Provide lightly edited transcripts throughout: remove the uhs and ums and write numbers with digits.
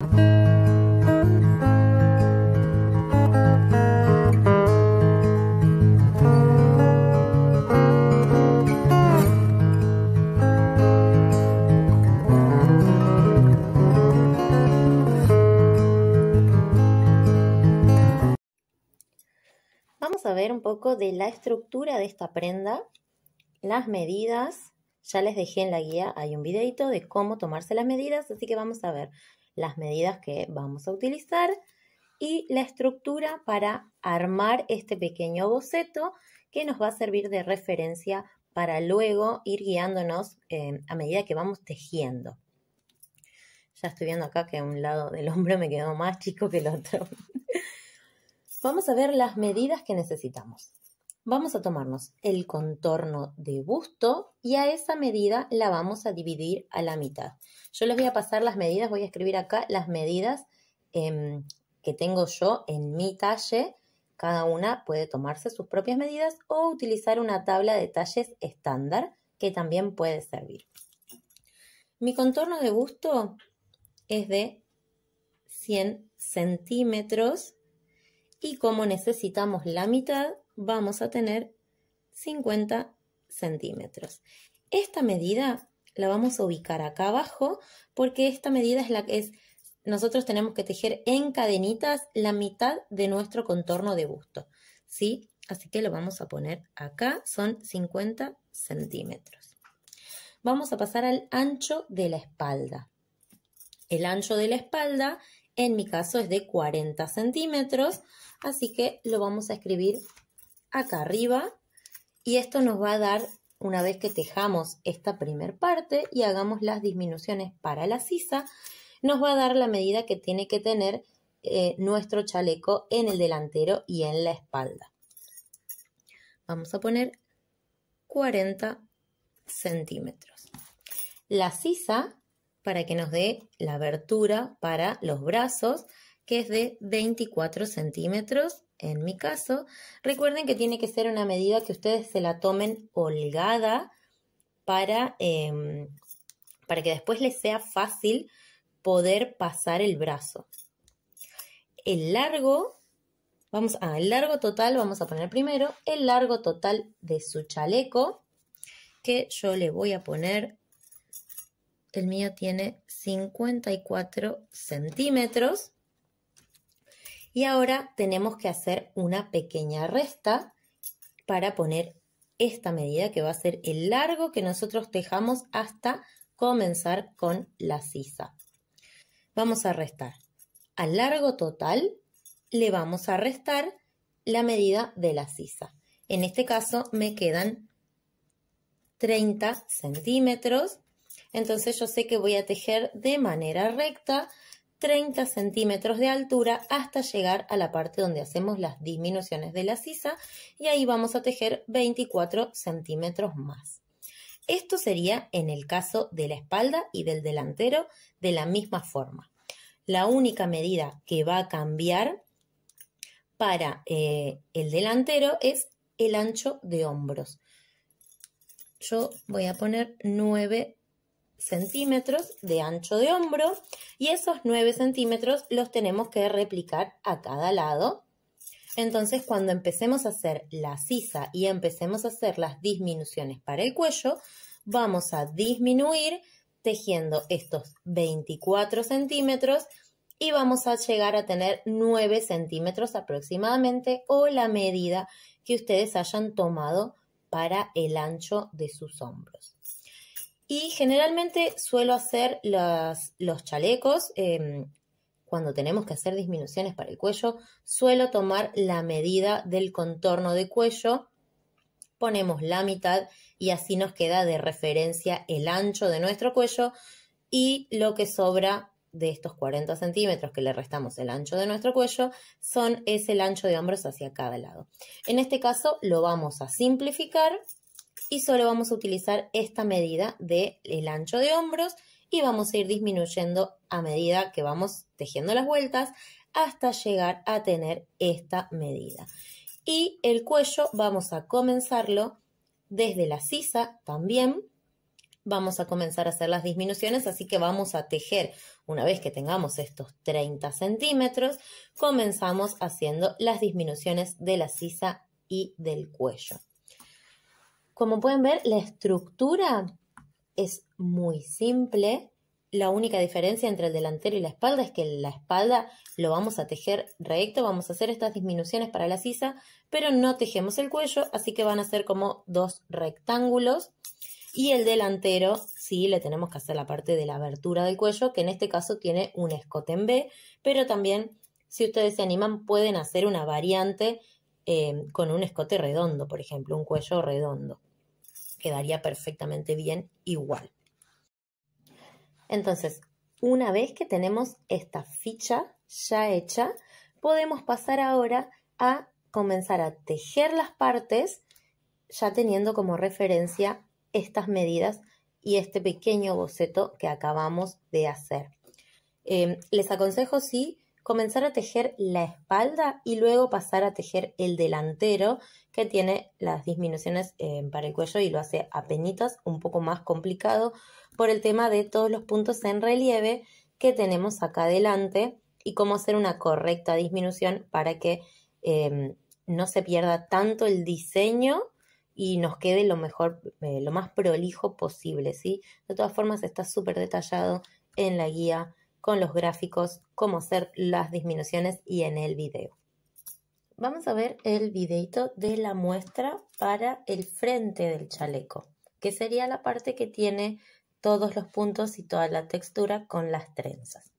Vamos a ver un poco de la estructura de esta prenda, las medidas. Ya les dejé en la guía, hay un videito de cómo tomarse las medidas, así que vamos a ver las medidas que vamos a utilizar y la estructura para armar este pequeño boceto que nos va a servir de referencia para luego ir guiándonos a medida que vamos tejiendo. Ya estoy viendo acá que un lado del hombro me quedó más chico que el otro. Vamos a ver las medidas que necesitamos. Vamos a tomarnos el contorno de busto y a esa medida la vamos a dividir a la mitad. Yo les voy a pasar las medidas, voy a escribir acá las medidas que tengo yo en mi talle. Cada una puede tomarse sus propias medidas o utilizar una tabla de talles estándar que también puede servir. Mi contorno de busto es de 100 centímetros. Y como necesitamos la mitad, vamos a tener 50 centímetros. Esta medida la vamos a ubicar acá abajo porque esta medida es la que es, nosotros tenemos que tejer en cadenitas la mitad de nuestro contorno de busto, ¿sí? Así que lo vamos a poner acá, son 50 centímetros. Vamos a pasar al ancho de la espalda. El ancho de la espalda, en mi caso, es de 40 centímetros. Así que lo vamos a escribir acá arriba y esto nos va a dar, una vez que tejamos esta primer parte y hagamos las disminuciones para la sisa, nos va a dar la medida que tiene que tener nuestro chaleco en el delantero y en la espalda. Vamos a poner 40 centímetros. La sisa, para que nos dé la abertura para los brazos, que es de 24 centímetros en mi caso. Recuerden que tiene que ser una medida que ustedes se la tomen holgada para que después les sea fácil poder pasar el brazo. El largo, el largo total vamos a poner primero, el largo total de su chaleco, que yo le voy a poner, el mío tiene 54 centímetros. Y ahora tenemos que hacer una pequeña resta para poner esta medida que va a ser el largo que nosotros tejamos hasta comenzar con la sisa. Vamos a restar. Al largo total le vamos a restar la medida de la sisa. En este caso me quedan 30 centímetros. Entonces yo sé que voy a tejer de manera recta 30 centímetros de altura hasta llegar a la parte donde hacemos las disminuciones de la sisa y ahí vamos a tejer 24 centímetros más. Esto sería en el caso de la espalda y del delantero de la misma forma. La única medida que va a cambiar para el delantero es el ancho de hombros. Yo voy a poner 9 centímetros de ancho de hombro y esos 9 centímetros los tenemos que replicar a cada lado. Entonces cuando empecemos a hacer la sisa y empecemos a hacer las disminuciones para el cuello, vamos a disminuir tejiendo estos 24 centímetros y vamos a llegar a tener 9 centímetros aproximadamente o la medida que ustedes hayan tomado para el ancho de sus hombros. Y generalmente suelo hacer los chalecos, cuando tenemos que hacer disminuciones para el cuello, suelo tomar la medida del contorno de cuello, ponemos la mitad y así nos queda de referencia el ancho de nuestro cuello y lo que sobra de estos 40 centímetros que le restamos el ancho de nuestro cuello es el ancho de hombros hacia cada lado. En este caso lo vamos a simplificar y solo vamos a utilizar esta medida del ancho de hombros y vamos a ir disminuyendo a medida que vamos tejiendo las vueltas hasta llegar a tener esta medida. Y el cuello vamos a comenzarlo desde la sisa también. Vamos a comenzar a hacer las disminuciones, así que vamos a tejer Una vez que tengamos estos 30 centímetros, comenzamos haciendo las disminuciones de la sisa y del cuello. Como pueden ver, la estructura es muy simple. La única diferencia entre el delantero y la espalda es que la espalda lo vamos a tejer recto, vamos a hacer estas disminuciones para la sisa, pero no tejemos el cuello, así que van a ser como dos rectángulos. Y el delantero sí le tenemos que hacer la parte de la abertura del cuello, que en este caso tiene un escote en V, pero también si ustedes se animan pueden hacer una variante con un escote redondo, por ejemplo, un cuello redondo. Quedaría perfectamente bien igual. Entonces, una vez que tenemos esta ficha ya hecha, podemos pasar ahora a comenzar a tejer las partes, ya teniendo como referencia estas medidas y este pequeño boceto que acabamos de hacer. Les aconsejo, sí, comenzar a tejer la espalda y luego pasar a tejer el delantero, que tiene las disminuciones para el cuello y lo hace apenitas, un poco más complicado por el tema de todos los puntos en relieve que tenemos acá adelante y cómo hacer una correcta disminución para que no se pierda tanto el diseño y nos quede lo mejor, lo más prolijo posible, ¿sí? De todas formas está súper detallado en la guía con los gráficos, cómo hacer las disminuciones y en el video. Vamos a ver el videito de la muestra para el frente del chaleco, que sería la parte que tiene todos los puntos y toda la textura con las trenzas.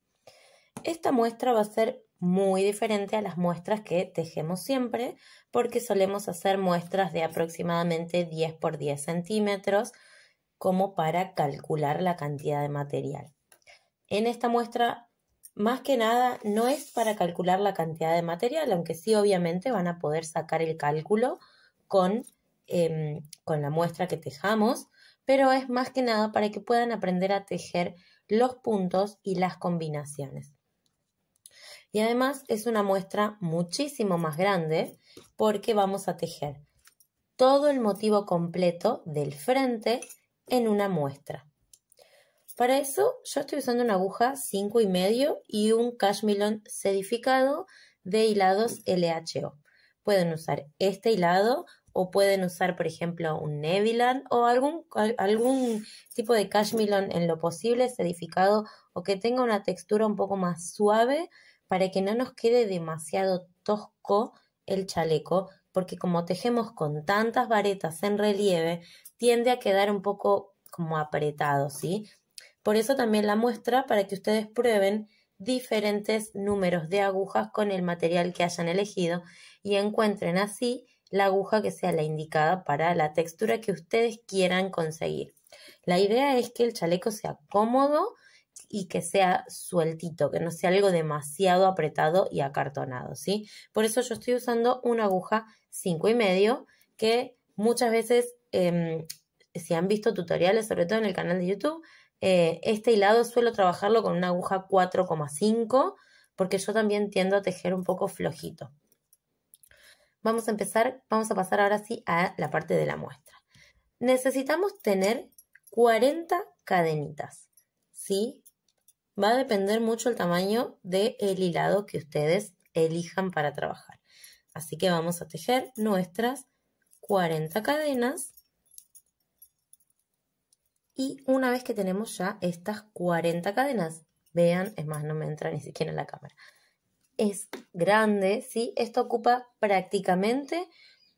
Esta muestra va a ser muy diferente a las muestras que tejemos siempre, porque solemos hacer muestras de aproximadamente 10 por 10 centímetros como para calcular la cantidad de material. En esta muestra, más que nada, no es para calcular la cantidad de material, aunque sí obviamente van a poder sacar el cálculo con la muestra que tejamos, pero es más que nada para que puedan aprender a tejer los puntos y las combinaciones. Y además es una muestra muchísimo más grande porque vamos a tejer todo el motivo completo del frente en una muestra. Para eso yo estoy usando una aguja 5,5 y un cashmilon sedificado de hilados LHO. Pueden usar este hilado o pueden usar, por ejemplo, un Nevilan o algún tipo de cashmilon en lo posible sedificado o que tenga una textura un poco más suave para que no nos quede demasiado tosco el chaleco, porque como tejemos con tantas varetas en relieve, tiende a quedar un poco como apretado, ¿sí? Por eso también la muestra para que ustedes prueben diferentes números de agujas con el material que hayan elegido y encuentren así la aguja que sea la indicada para la textura que ustedes quieran conseguir. La idea es que el chaleco sea cómodo y que sea sueltito, que no sea algo demasiado apretado y acartonado, ¿sí? Por eso yo estoy usando una aguja 5,5 que muchas veces, si han visto tutoriales, sobre todo en el canal de YouTube, este hilado suelo trabajarlo con una aguja 4,5 porque yo también tiendo a tejer un poco flojito. Vamos a pasar ahora sí a la parte de la muestra. Necesitamos tener 40 cadenitas, ¿sí? Va a depender mucho el tamaño del hilado que ustedes elijan para trabajar. Así que vamos a tejer nuestras 40 cadenas. Y una vez que tenemos ya estas 40 cadenas, vean, es más, no me entra ni siquiera en la cámara. Es grande, ¿sí? Esto ocupa prácticamente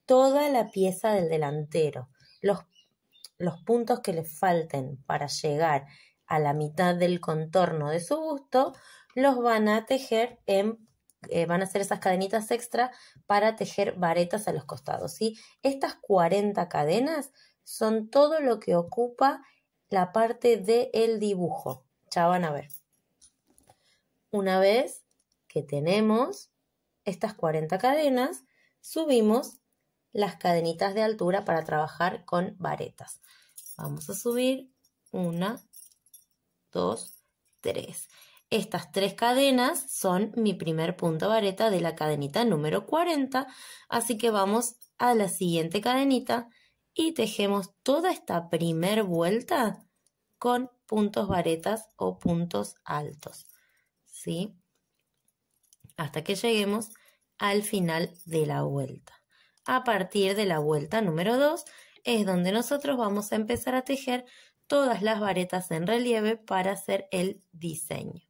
toda la pieza del delantero. Los puntos que les falten para llegar a la mitad del contorno de su busto, los van a tejer van a hacer esas cadenitas extra para tejer varetas a los costados, ¿sí? Estas 40 cadenas son todo lo que ocupa la parte del dibujo. Ya van a ver. Una vez que tenemos estas 40 cadenas, subimos las cadenitas de altura para trabajar con varetas. Vamos a subir 1, 2, 3. Estas 3 cadenas son mi primer punto vareta de la cadenita número 40, así que vamos a la siguiente cadenita y tejemos toda esta primer vuelta con puntos varetas o puntos altos, ¿sí? Hasta que lleguemos al final de la vuelta. A partir de la vuelta número 2 es donde nosotros vamos a empezar a tejer todas las varetas en relieve para hacer el diseño.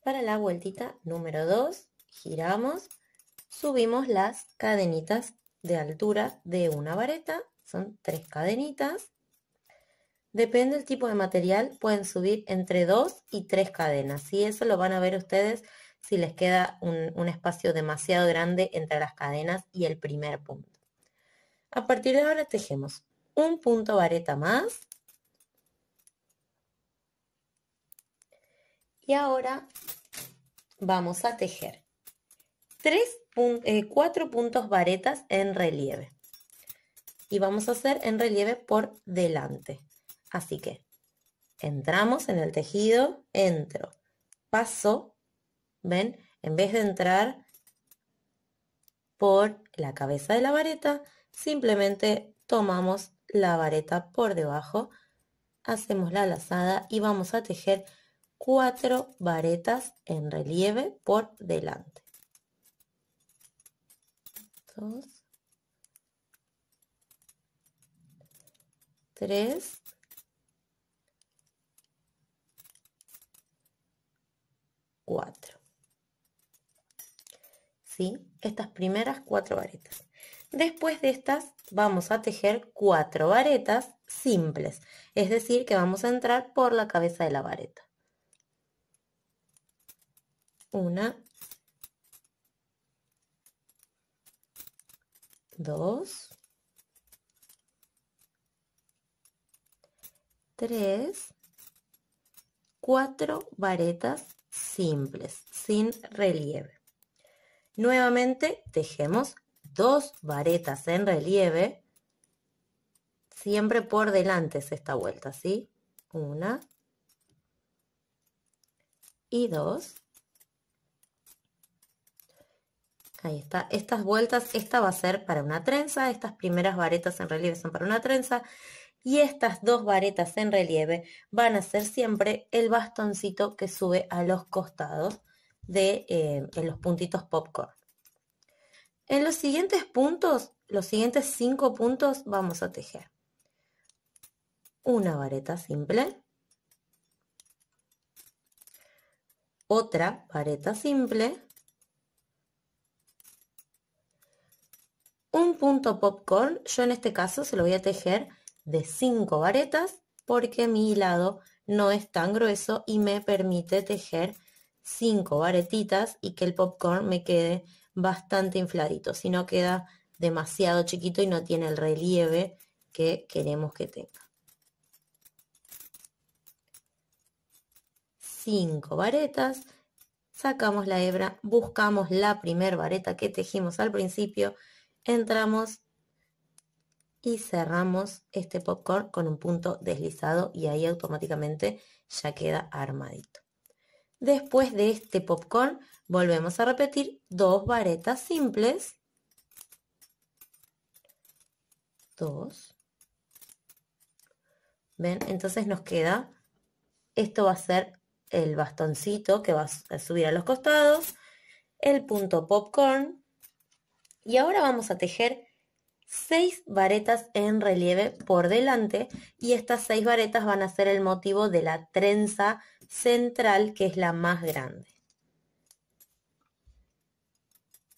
Para la vueltita número 2 giramos, subimos las cadenitas de altura de una vareta, son 3 cadenitas. Depende del tipo de material, pueden subir entre 2 y 3 cadenas, y eso lo van a ver ustedes si les queda un espacio demasiado grande entre las cadenas y el primer punto. A partir de ahora tejemos un punto vareta más. Y ahora vamos a tejer 4 puntos varetas en relieve. Y vamos a hacer en relieve por delante. Así que entramos en el tejido, entro, paso. ¿Ven? En vez de entrar por la cabeza de la vareta, simplemente tomamos la vareta por debajo, hacemos la lazada y vamos a tejer 4 varetas en relieve por delante. 2, 3, 4. ¿Sí? Estas primeras 4 varetas. Después de estas vamos a tejer 4 varetas simples, es decir que vamos a entrar por la cabeza de la vareta. 1, 2, 3, 4 varetas simples, sin relieve. Nuevamente tejemos 2 varetas en relieve, siempre por delante es esta vuelta, ¿sí? 1 y 2. Ahí está. Estas vueltas, esta va a ser para una trenza, estas primeras varetas en relieve son para una trenza, y estas 2 varetas en relieve van a ser siempre el bastoncito que sube a los costados en los puntitos popcorn. En los siguientes puntos, los siguientes 5 puntos, vamos a tejer una vareta simple, otra vareta simple, un punto popcorn. Yo en este caso se lo voy a tejer de 5 varetas porque mi hilado no es tan grueso y me permite tejer 5 varetitas y que el popcorn me quede bastante infladito, si no queda demasiado chiquito y no tiene el relieve que queremos que tenga. 5 varetas, sacamos la hebra, buscamos la primera vareta que tejimos al principio, entramos y cerramos este popcorn con un punto deslizado y ahí automáticamente ya queda armadito. Después de este popcorn volvemos a repetir 2 varetas simples, 2. ¿Ven? Entonces nos queda, esto va a ser el bastoncito que va a subir a los costados, el punto popcorn, y ahora vamos a tejer 6 varetas en relieve por delante, y estas 6 varetas van a ser el motivo de la trenza central, que es la más grande.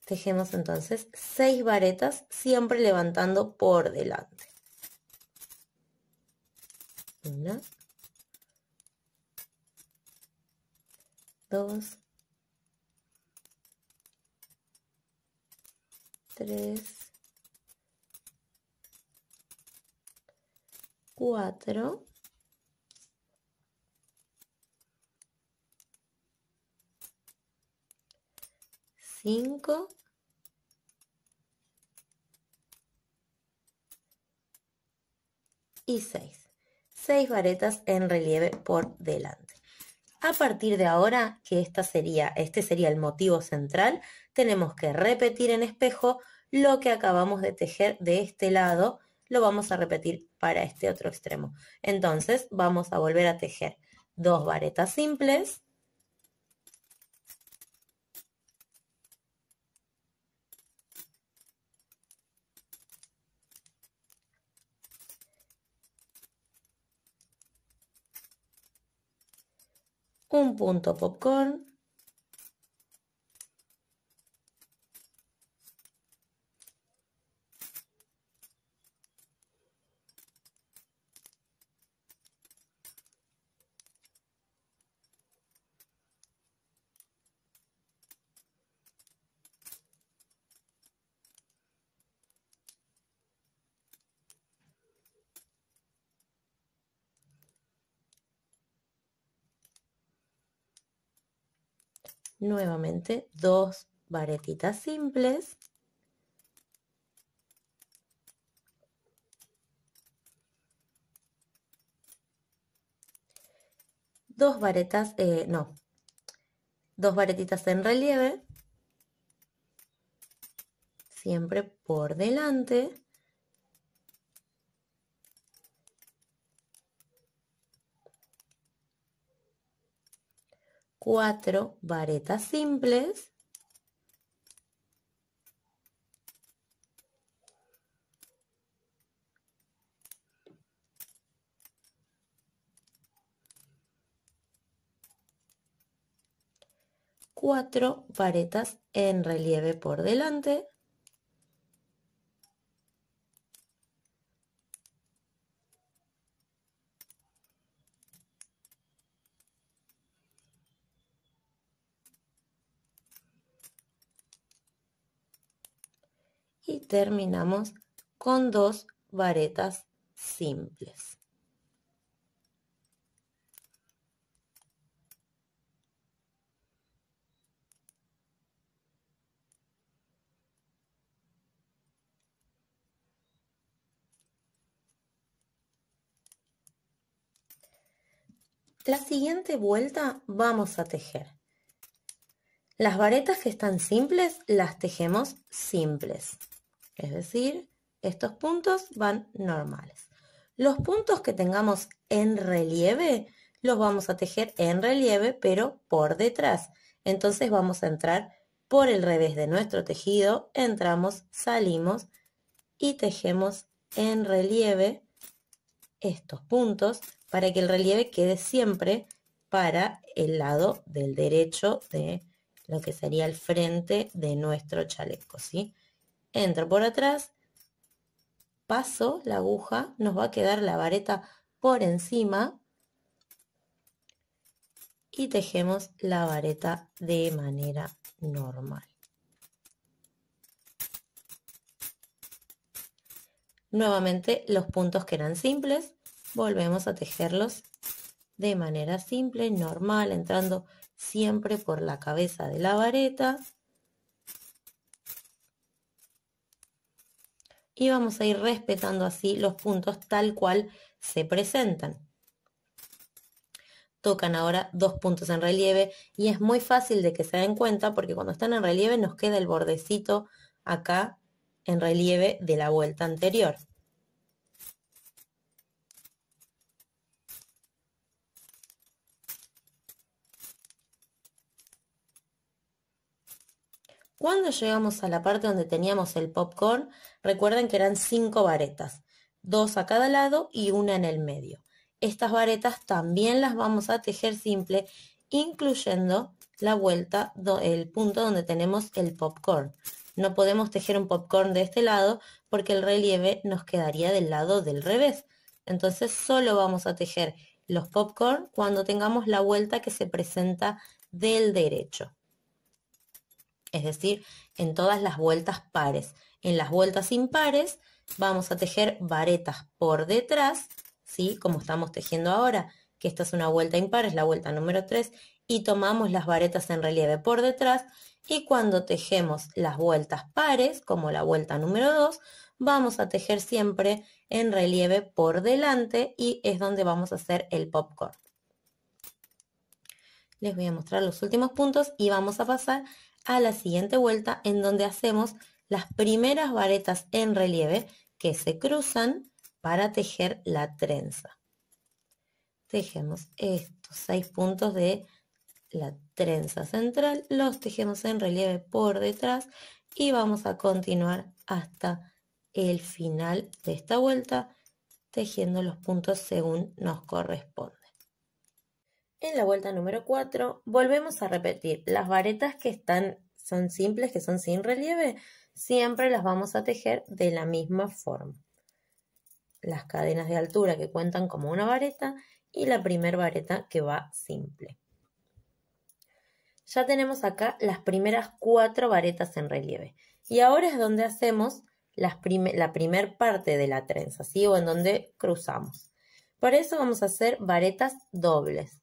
Tejemos entonces 6 varetas, siempre levantando por delante. 1, 2, 3, 4, 5 y 6. 6 varetas en relieve por delante. A partir de ahora, que este sería el motivo central, tenemos que repetir en espejo lo que acabamos de tejer de este lado lo vamos a repetir para este otro extremo. Entonces vamos a volver a tejer 2 varetas simples. Un punto popcorn. Nuevamente 2 varetitas simples. Dos varetitas en relieve, siempre por delante. Cuatro varetas simples. Cuatro varetas en relieve por delante. Y terminamos con 2 varetas simples. La siguiente vuelta vamos a tejer. Las varetas que están simples las tejemos simples. Es decir, estos puntos van normales. Los puntos que tengamos en relieve los vamos a tejer en relieve, pero por detrás. Entonces vamos a entrar por el revés de nuestro tejido, entramos, salimos y tejemos en relieve estos puntos para que el relieve quede siempre para el lado del derecho de lo que sería el frente de nuestro chaleco, ¿sí? Entro por atrás, paso la aguja, nos va a quedar la vareta por encima y tejemos la vareta de manera normal. Nuevamente los puntos que eran simples, volvemos a tejerlos de manera simple, normal, entrando siempre por la cabeza de la vareta. Y vamos a ir respetando así los puntos tal cual se presentan. Tocan ahora 2 puntos en relieve y es muy fácil de que se den cuenta porque cuando están en relieve nos queda el bordecito acá en relieve de la vuelta anterior. Cuando llegamos a la parte donde teníamos el popcorn, recuerden que eran 5 varetas, 2 a cada lado y una en el medio. Estas varetas también las vamos a tejer simple, incluyendo la vuelta, el punto donde tenemos el popcorn. No podemos tejer un popcorn de este lado porque el relieve nos quedaría del lado del revés. Entonces solo vamos a tejer los popcorn cuando tengamos la vuelta que se presenta del derecho. Es decir, en todas las vueltas pares. En las vueltas impares vamos a tejer varetas por detrás, ¿sí? Como estamos tejiendo ahora, que esta es una vuelta impar, es la vuelta número 3, y tomamos las varetas en relieve por detrás, y cuando tejemos las vueltas pares, como la vuelta número 2, vamos a tejer siempre en relieve por delante, y es donde vamos a hacer el popcorn. Les voy a mostrar los últimos puntos y vamos a pasar a la siguiente vuelta en donde hacemos las primeras varetas en relieve que se cruzan para tejer la trenza. Tejemos estos 6 puntos de la trenza central, los tejemos en relieve por detrás y vamos a continuar hasta el final de esta vuelta, tejiendo los puntos según nos corresponde. En la vuelta número 4 volvemos a repetir las varetas que son simples, que son sin relieve, siempre las vamos a tejer de la misma forma. Las cadenas de altura que cuentan como una vareta y la primer vareta que va simple. Ya tenemos acá las primeras 4 varetas en relieve y ahora es donde hacemos la primer parte de la trenza, ¿sí? O en donde cruzamos. Para eso vamos a hacer varetas dobles.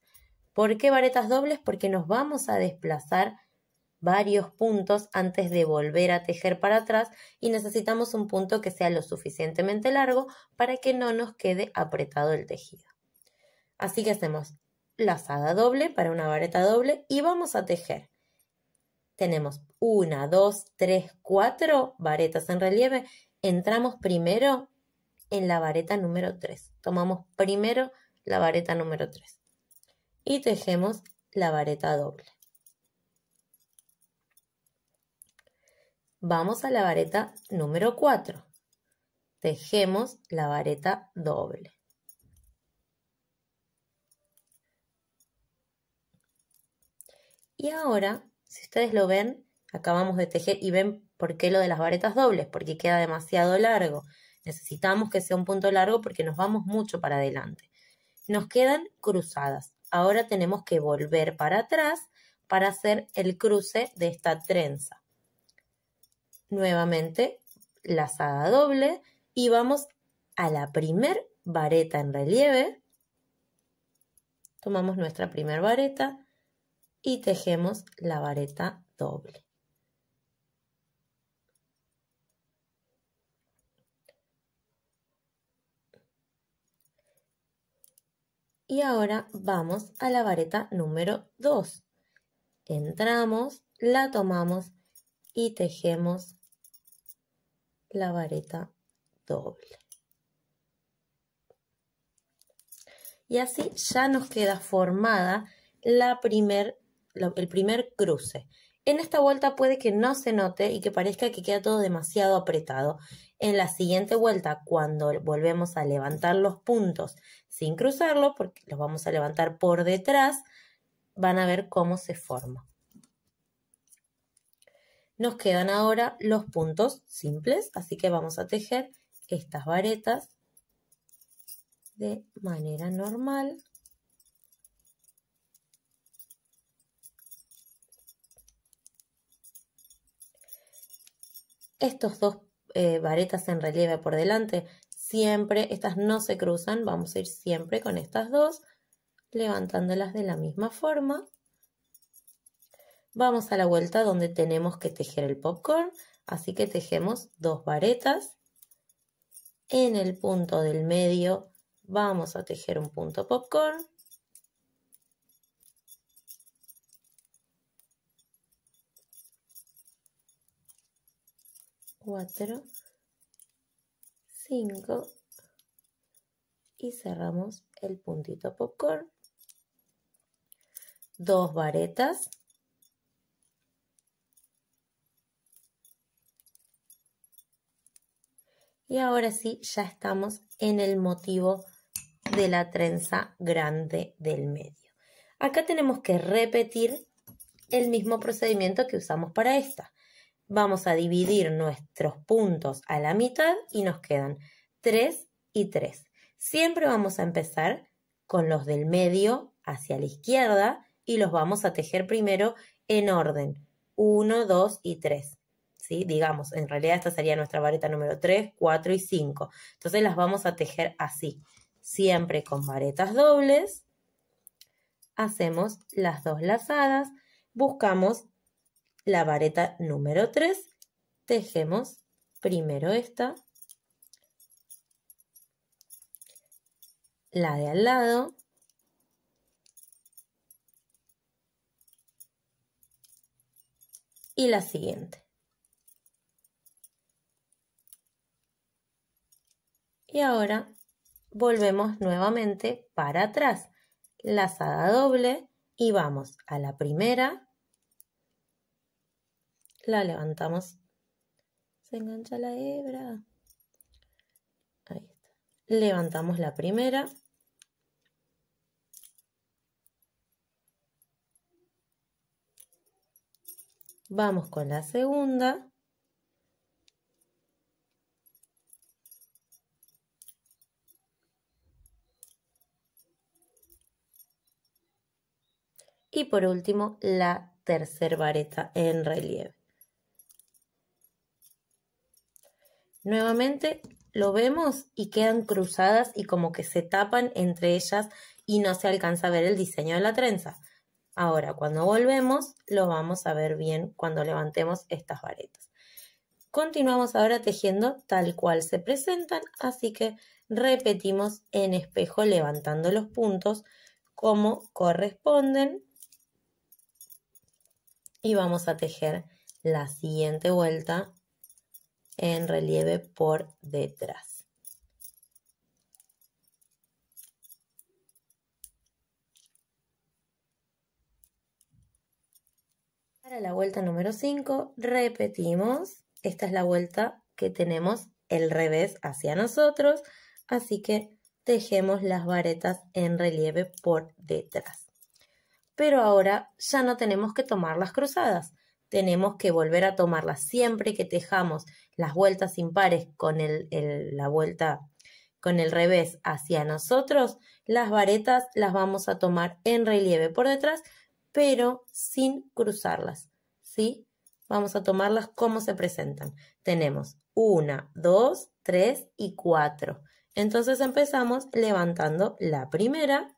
¿Por qué varetas dobles? Porque nos vamos a desplazar varios puntos antes de volver a tejer para atrás y necesitamos un punto que sea lo suficientemente largo para que no nos quede apretado el tejido. Así que hacemos lazada doble para una vareta doble y vamos a tejer. Tenemos 1, 2, 3, 4 varetas en relieve. Entramos primero en la vareta número 3. Tomamos primero la vareta número 3 y tejemos la vareta doble. Vamos a la vareta número 4. Tejemos la vareta doble. Y ahora, si ustedes lo ven, acabamos de tejer y ven por qué lo de las varetas dobles, porque queda demasiado largo. Necesitamos que sea un punto largo porque nos vamos mucho para adelante. Nos quedan cruzadas. Ahora tenemos que volver para atrás para hacer el cruce de esta trenza. Nuevamente, lazada doble y vamos a la primer vareta en relieve. Tomamos nuestra primer vareta y tejemos la vareta doble. Y ahora vamos a la vareta número 2. Entramos, la tomamos y tejemos la vareta doble. Y así ya nos queda formada el primer cruce. En esta vuelta puede que no se note y que parezca que queda todo demasiado apretado. En la siguiente vuelta, cuando volvemos a levantar los puntos sin cruzarlo, porque los vamos a levantar por detrás, van a ver cómo se forma. Nos quedan ahora los puntos simples, así que vamos a tejer estas varetas de manera normal. Estos dos varetas en relieve por delante, siempre, estas no se cruzan, vamos a ir siempre con estas dos, levantándolas de la misma forma. Vamos a la vuelta donde tenemos que tejer el popcorn, así que tejemos 2 varetas. En el punto del medio vamos a tejer un punto popcorn. Cuatro, 5 y cerramos el puntito popcorn. 2 varetas. Y ahora sí, ya estamos en el motivo de la trenza grande del medio. Acá tenemos que repetir el mismo procedimiento que usamos para esta. Vamos a dividir nuestros puntos a la mitad y nos quedan 3 y 3. Siempre vamos a empezar con los del medio hacia la izquierda y los vamos a tejer primero en orden 1, 2 y 3. ¿Sí? Digamos, en realidad esta sería nuestra vareta número 3, 4 y 5. Entonces las vamos a tejer así, siempre con varetas dobles. Hacemos las 2 lazadas, buscamos la vareta número 3, tejemos primero esta, la de al lado, y la siguiente. Y ahora volvemos nuevamente para atrás, lazada doble y vamos a la primera, la levantamos, se engancha la hebra, ahí está, levantamos la primera, vamos con la segunda, y por último la tercera vareta en relieve. Nuevamente lo vemos y quedan cruzadas y como que se tapan entre ellas y no se alcanza a ver el diseño de la trenza. Ahora, cuando volvemos, lo vamos a ver bien cuando levantemos estas varetas. Continuamos ahora tejiendo tal cual se presentan, así que repetimos en espejo levantando los puntos como corresponden y vamos a tejer la siguiente vuelta en relieve por detrás. Para la vuelta número 5 repetimos, esta es la vuelta que tenemos el revés hacia nosotros, así que tejemos las varetas en relieve por detrás. Pero ahora ya no tenemos que tomar las cruzadas, tenemos que volver a tomarlas siempre que tejamos las vueltas impares con la vuelta con el revés hacia nosotros, las varetas las vamos a tomar en relieve por detrás, pero sin cruzarlas, ¿sí? Vamos a tomarlas como se presentan. Tenemos 1, 2, 3 y 4. Entonces empezamos levantando la primera.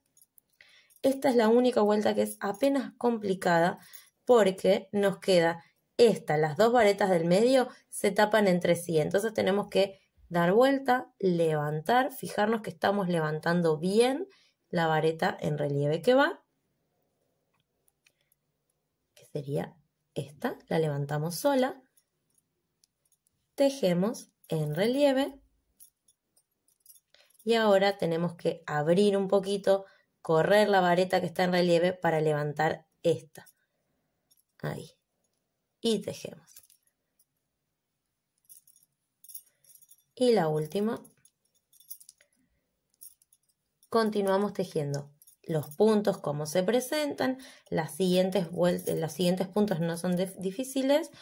Esta es la única vuelta que es apenas complicada porque nos queda esta, las dos varetas del medio se tapan entre sí. Entonces tenemos que dar vuelta, levantar, fijarnos que estamos levantando bien la vareta en relieve que va, que sería esta, la levantamos sola, tejemos en relieve y ahora tenemos que abrir un poquito, correr la vareta que está en relieve para levantar esta. Ahí. Y tejemos. Y la última. Continuamos tejiendo los puntos como se presentan. Los siguientes puntos no son difíciles.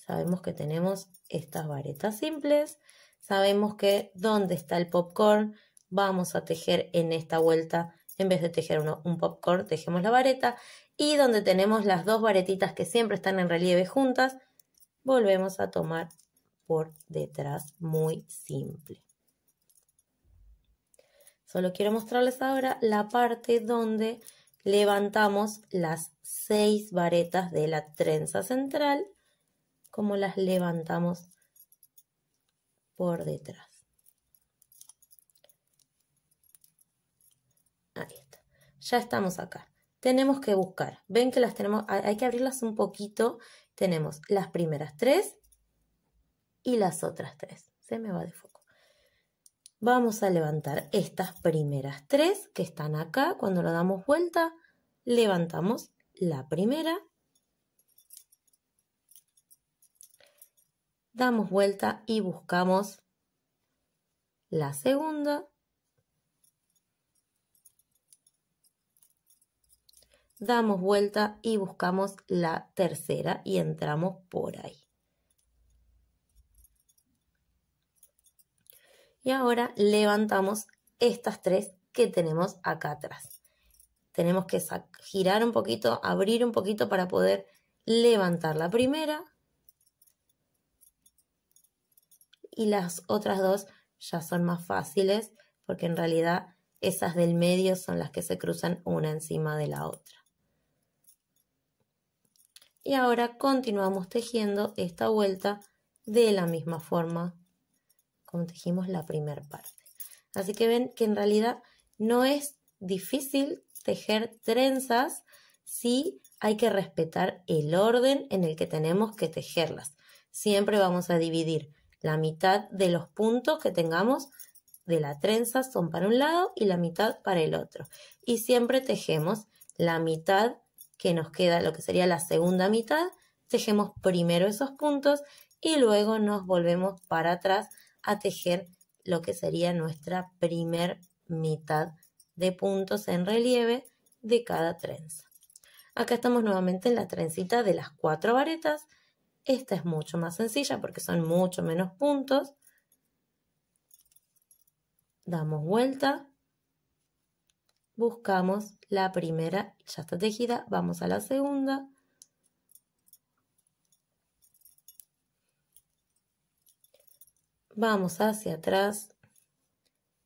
Sabemos que tenemos estas varetas simples. Sabemos que donde está el popcorn vamos a tejer en esta vuelta. En vez de tejer un popcorn, tejemos la vareta. Y donde tenemos las dos varetitas que siempre están en relieve juntas, volvemos a tomar por detrás, muy simple. Solo quiero mostrarles ahora la parte donde levantamos las 6 varetas de la trenza central, como las levantamos por detrás. Ahí está. Ya estamos acá. Tenemos que buscar. Ven que las tenemos, hay que abrirlas un poquito. Tenemos las primeras 3 y las otras 3. Se me va de foco. Vamos a levantar estas primeras 3 que están acá. Cuando lo damos vuelta, levantamos la primera. Damos vuelta y buscamos la segunda. Damos vuelta y buscamos la tercera y entramos por ahí. Y ahora levantamos estas 3 que tenemos acá atrás. Tenemos que girar un poquito, abrir un poquito para poder levantar la primera. Y las otras 2 ya son más fáciles porque en realidad esas del medio son las que se cruzan una encima de la otra. Y ahora continuamos tejiendo esta vuelta de la misma forma como tejimos la primera parte. Así que ven que en realidad no es difícil tejer trenzas si hay que respetar el orden en el que tenemos que tejerlas. Siempre vamos a dividir la mitad de los puntos que tengamos de la trenza son para un lado y la mitad para el otro. Y siempre tejemos la mitad que nos queda, lo que sería la segunda mitad, tejemos primero esos puntos y luego nos volvemos para atrás a tejer lo que sería nuestra primer mitad de puntos en relieve de cada trenza. Acá estamos nuevamente en la trencita de las 4 varetas. Esta es mucho más sencilla porque son mucho menos puntos. Damos vuelta, buscamos la primera, ya está tejida, vamos a la segunda. Vamos hacia atrás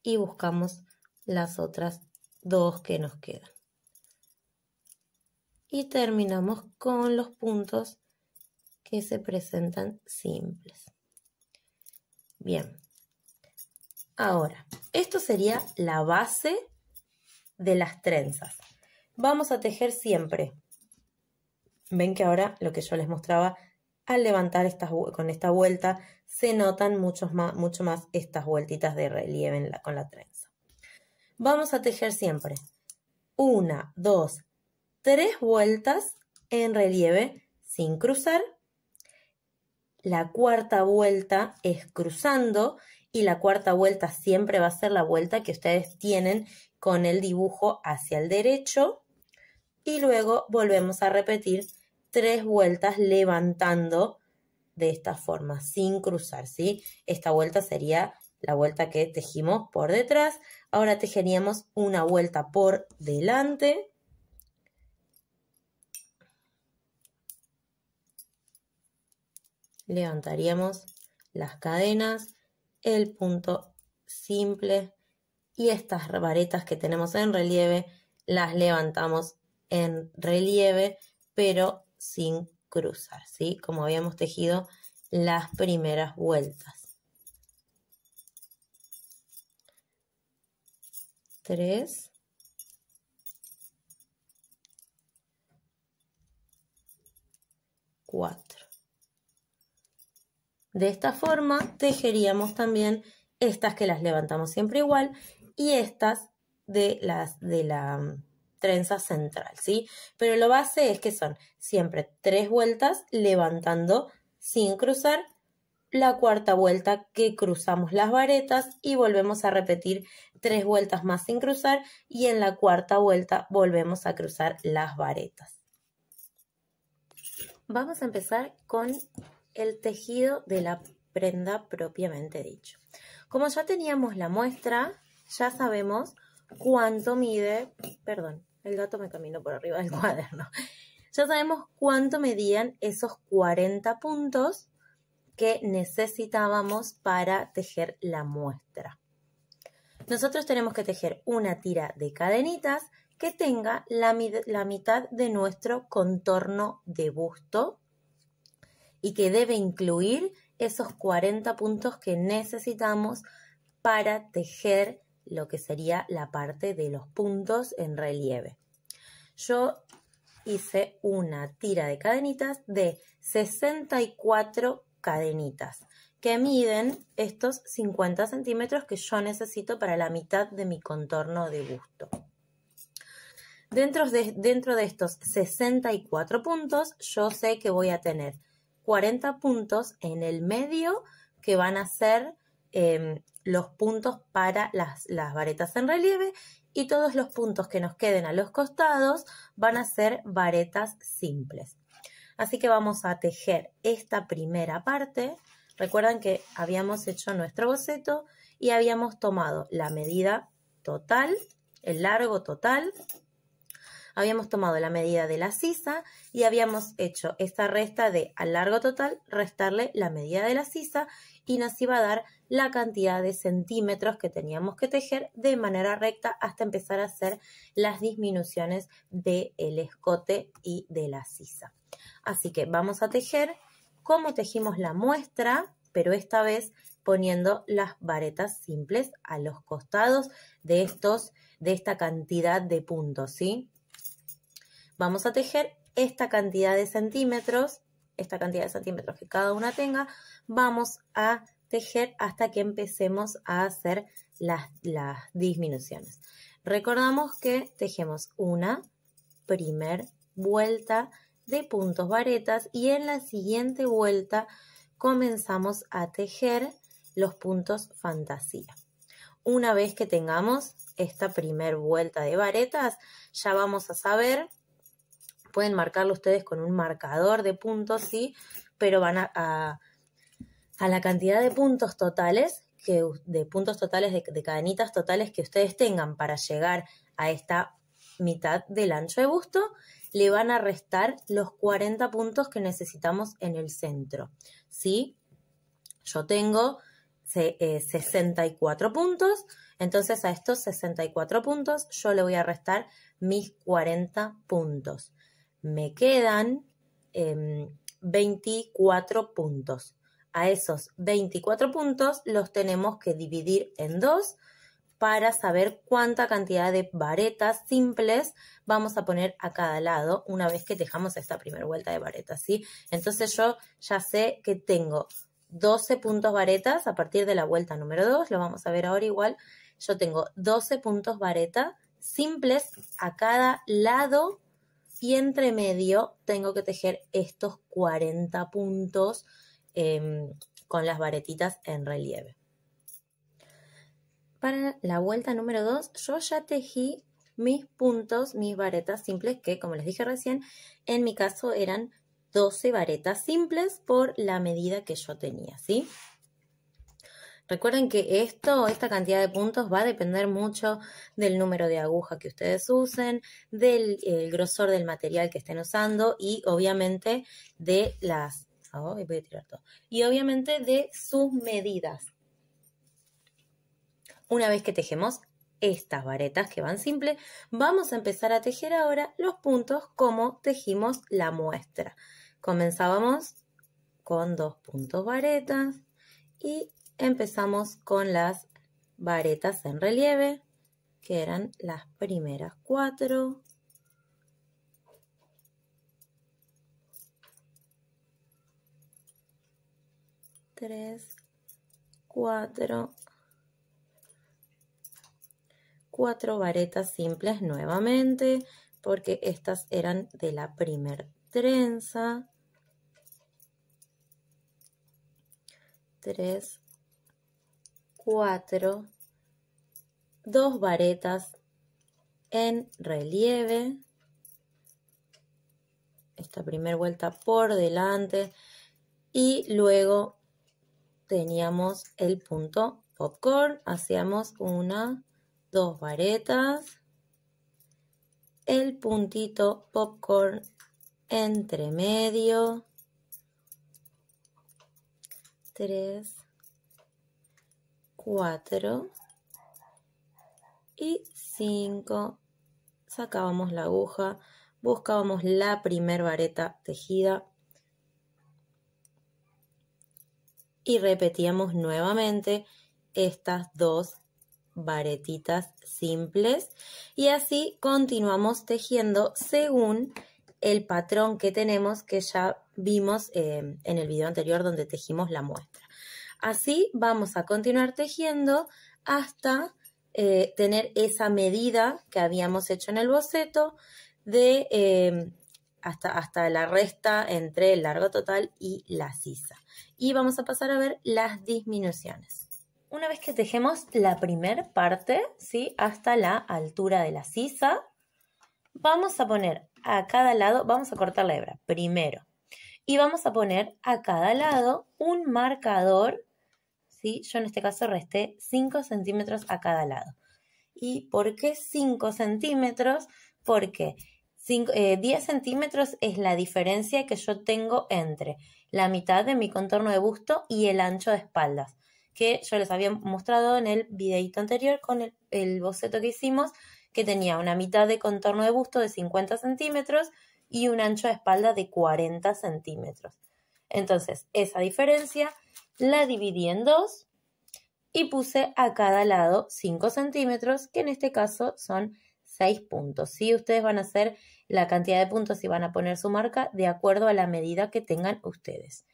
y buscamos las otras 2 que nos quedan. Y terminamos con los puntos que se presentan simples. Bien. Ahora, esto sería la base de las trenzas. Vamos a tejer siempre. Ven que ahora lo que yo les mostraba, al levantar con esta vuelta, se notan mucho más estas vueltitas de relieve con la trenza. Vamos a tejer siempre 1, 2, 3 vueltas en relieve sin cruzar. La cuarta vuelta es cruzando y la cuarta vuelta siempre va a ser la vuelta que ustedes tienen con el dibujo hacia el derecho y luego volvemos a repetir 3 vueltas levantando de esta forma, sin cruzar, ¿sí? Esta vuelta sería la vuelta que tejimos por detrás. Ahora tejeríamos una vuelta por delante. Levantaríamos las cadenas, el punto simple y estas varetas que tenemos en relieve las levantamos en relieve pero sin cruzar, ¿sí? Como habíamos tejido las primeras vueltas. 3, 4. De esta forma tejeríamos también estas que las levantamos siempre igual y estas de la trenza central, ¿sí? Pero lo base es que son siempre 3 vueltas levantando sin cruzar, la cuarta vuelta que cruzamos las varetas y volvemos a repetir 3 vueltas más sin cruzar y en la cuarta vuelta volvemos a cruzar las varetas. Vamos a empezar con el tejido de la prenda propiamente dicho. Como ya teníamos la muestra, ya sabemos cuánto mide, perdón, el gato me caminó por arriba del cuaderno. Ya sabemos cuánto medían esos 40 puntos que necesitábamos para tejer la muestra. Nosotros tenemos que tejer una tira de cadenitas que tenga la mitad de nuestro contorno de busto y que debe incluir esos 40 puntos que necesitamos para tejer lo que sería la parte de los puntos en relieve. Yo hice una tira de cadenitas de 64 cadenitas que miden estos 50 centímetros que yo necesito para la mitad de mi contorno de busto. Dentro de estos 64 puntos, yo sé que voy a tener 40 puntos en el medio que van a ser los puntos para las varetas en relieve y todos los puntos que nos queden a los costados van a ser varetas simples. Así que vamos a tejer esta primera parte. Recuerdan que habíamos hecho nuestro boceto y habíamos tomado la medida total, el largo total. Habíamos tomado la medida de la sisa y habíamos hecho esta resta de al largo total, restarle la medida de la sisa y nos iba a dar la cantidad de centímetros que teníamos que tejer de manera recta hasta empezar a hacer las disminuciones del escote y de la sisa. Así que vamos a tejer como tejimos la muestra, pero esta vez poniendo las varetas simples a los costados de esta cantidad de puntos, ¿sí? Vamos a tejer esta cantidad de centímetros que cada una tenga, vamos a tejer hasta que empecemos a hacer las disminuciones. Recordamos que tejemos una primer vuelta de puntos varetas y en la siguiente vuelta comenzamos a tejer los puntos fantasía. Una vez que tengamos esta primer vuelta de varetas, ya vamos a saber, pueden marcarlo ustedes con un marcador de puntos, sí, pero van a la cantidad de puntos totales, de cadenitas totales que ustedes tengan para llegar a esta mitad del ancho de busto, le van a restar los 40 puntos que necesitamos en el centro, ¿sí? Yo tengo 64 puntos, entonces a estos 64 puntos yo le voy a restar mis 40 puntos. Me quedan 24 puntos. A esos 24 puntos los tenemos que dividir en 2 para saber cuánta cantidad de varetas simples vamos a poner a cada lado una vez que tejamos esta primera vuelta de varetas, ¿sí? Entonces yo ya sé que tengo 12 puntos varetas a partir de la vuelta número 2, lo vamos a ver ahora igual. Yo tengo 12 puntos vareta simples a cada lado y entre medio tengo que tejer estos 40 puntos con las varetitas en relieve. Para la vuelta número 2 yo ya tejí mis puntos, mis varetas simples que, como les dije recién, en mi caso eran 12 varetas simples por la medida que yo tenía, ¿sí? Recuerden que esta cantidad de puntos va a depender mucho del número de aguja que ustedes usen, del grosor del material que estén usando y obviamente de y obviamente de sus medidas. Una vez que tejemos estas varetas que van simples, vamos a empezar a tejer ahora los puntos como tejimos la muestra. Comenzábamos con 2 puntos varetas y empezamos con las varetas en relieve, que eran las primeras 4. Tres, 4. 4 varetas simples nuevamente, porque estas eran de la primer trenza. 3, 4, 2 varetas en relieve. Esta primera vuelta por delante y luego teníamos el punto popcorn. Hacíamos 1, 2 varetas, el puntito popcorn entre medio, 3, 4 y 5. Sacábamos la aguja, buscábamos la primer vareta tejida y repetíamos nuevamente estas 2 varetitas simples y así continuamos tejiendo según el patrón que tenemos que ya vimos en el video anterior donde tejimos la muestra. Así vamos a continuar tejiendo hasta tener esa medida que habíamos hecho en el boceto de hasta la resta entre el largo total y la sisa. Y vamos a pasar a ver las disminuciones. Una vez que tejemos la primer parte, ¿sí? Hasta la altura de la sisa, vamos a poner a cada lado, vamos a cortar la hebra primero y vamos a poner a cada lado un marcador, ¿sí? Yo en este caso resté 5 centímetros a cada lado. ¿Y por qué 5 centímetros? Porque 10 centímetros es la diferencia que yo tengo entre la mitad de mi contorno de busto y el ancho de espaldas, que yo les había mostrado en el videito anterior con el boceto que hicimos, que tenía una mitad de contorno de busto de 50 centímetros y un ancho de espalda de 40 centímetros. Entonces, esa diferencia la dividí en 2 y puse a cada lado 5 centímetros, que en este caso son 6 puntos. ¿Sí? Ustedes van a hacer la cantidad de puntos y van a poner su marca de acuerdo a la medida que tengan ustedes.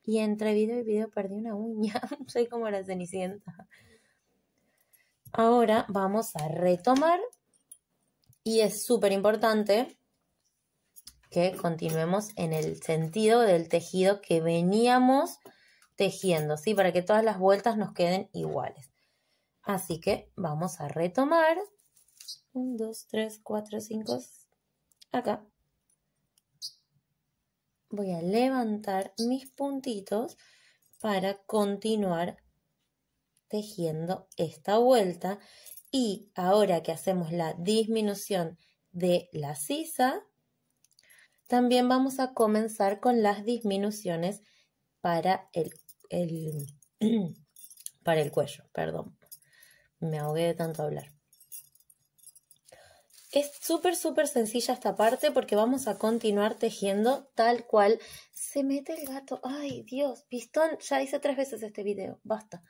Y entre video y video perdí una uña. Soy como la Cenicienta. Ahora vamos a retomar y es súper importante que continuemos en el sentido del tejido que veníamos tejiendo, ¿sí? Para que todas las vueltas nos queden iguales. Así que vamos a retomar. 1, 2, 3, 4, 5, acá. Voy a levantar mis puntitos para continuar tejiendo esta vuelta. Y ahora que hacemos la disminución de la sisa, también vamos a comenzar con las disminuciones para para el cuello, perdón. Me ahogué de tanto hablar. Es súper sencilla esta parte porque vamos a continuar tejiendo tal cual. Se mete el gato. Ay, Dios, pistón, ya hice 3 veces este video, basta.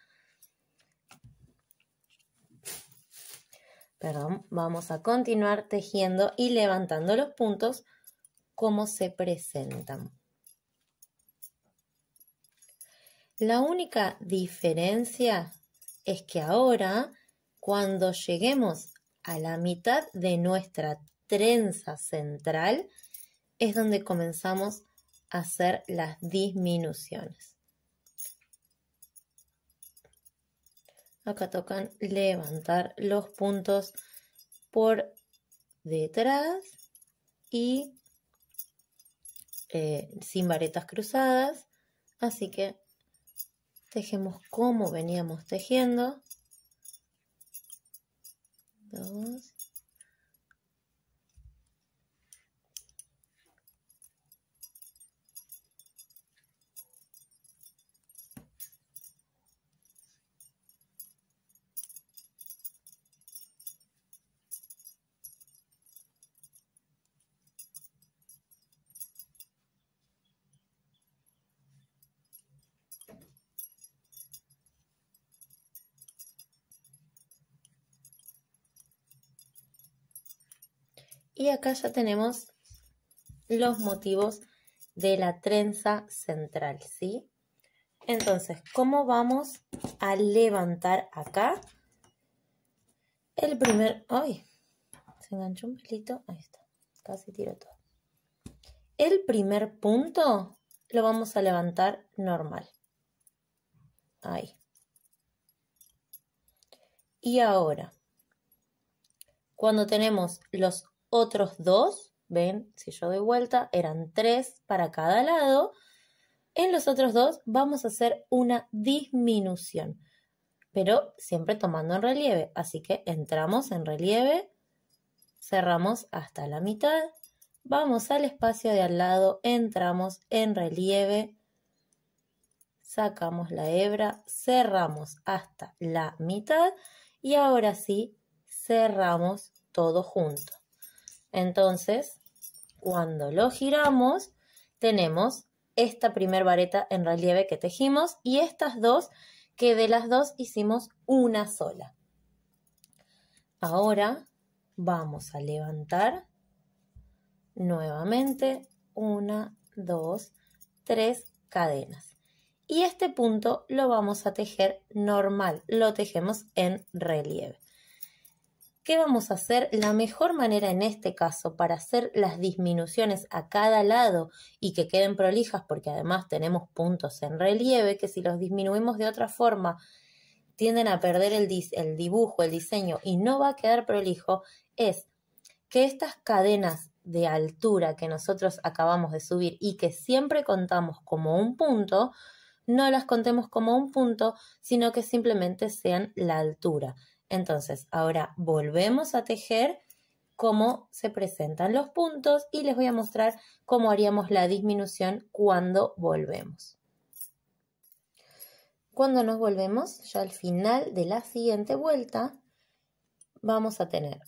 Perdón, vamos a continuar tejiendo y levantando los puntos como se presentan. La única diferencia es que ahora, cuando lleguemos a la mitad de nuestra trenza central, es donde comenzamos a hacer las disminuciones. Acá tocan levantar los puntos por detrás y sin varetas cruzadas, así que tejemos como veníamos tejiendo. 2. Y acá ya tenemos los motivos de la trenza central, ¿sí? Entonces, ¿cómo vamos a levantar acá? El primer... ¡Ay! Se enganchó un pelito. Ahí está. Casi tiro todo. El primer punto lo vamos a levantar normal. Ahí. Y ahora, cuando tenemos los otros dos, ven, si yo doy vuelta, eran 3 para cada lado. En los otros dos vamos a hacer una disminución, pero siempre tomando en relieve. Así que entramos en relieve, cerramos hasta la mitad, vamos al espacio de al lado, entramos en relieve, sacamos la hebra, cerramos hasta la mitad y ahora sí cerramos todo junto. Entonces, cuando lo giramos, tenemos esta primer vareta en relieve que tejimos y estas dos que de las dos hicimos una sola. Ahora vamos a levantar nuevamente 1, 2, 3 cadenas. Y este punto lo vamos a tejer normal, lo tejemos en relieve. ¿Qué vamos a hacer? La mejor manera en este caso para hacer las disminuciones a cada lado y que queden prolijas, porque además tenemos puntos en relieve, que si los disminuimos de otra forma tienden a perder el dibujo, el diseño y no va a quedar prolijo, es que estas cadenas de altura que nosotros acabamos de subir y que siempre contamos como un punto, no las contemos como un punto, sino que simplemente sean la altura. Entonces, ahora volvemos a tejer cómo se presentan los puntos y les voy a mostrar cómo haríamos la disminución cuando volvemos. Cuando nos volvemos, ya al final de la siguiente vuelta, vamos a tener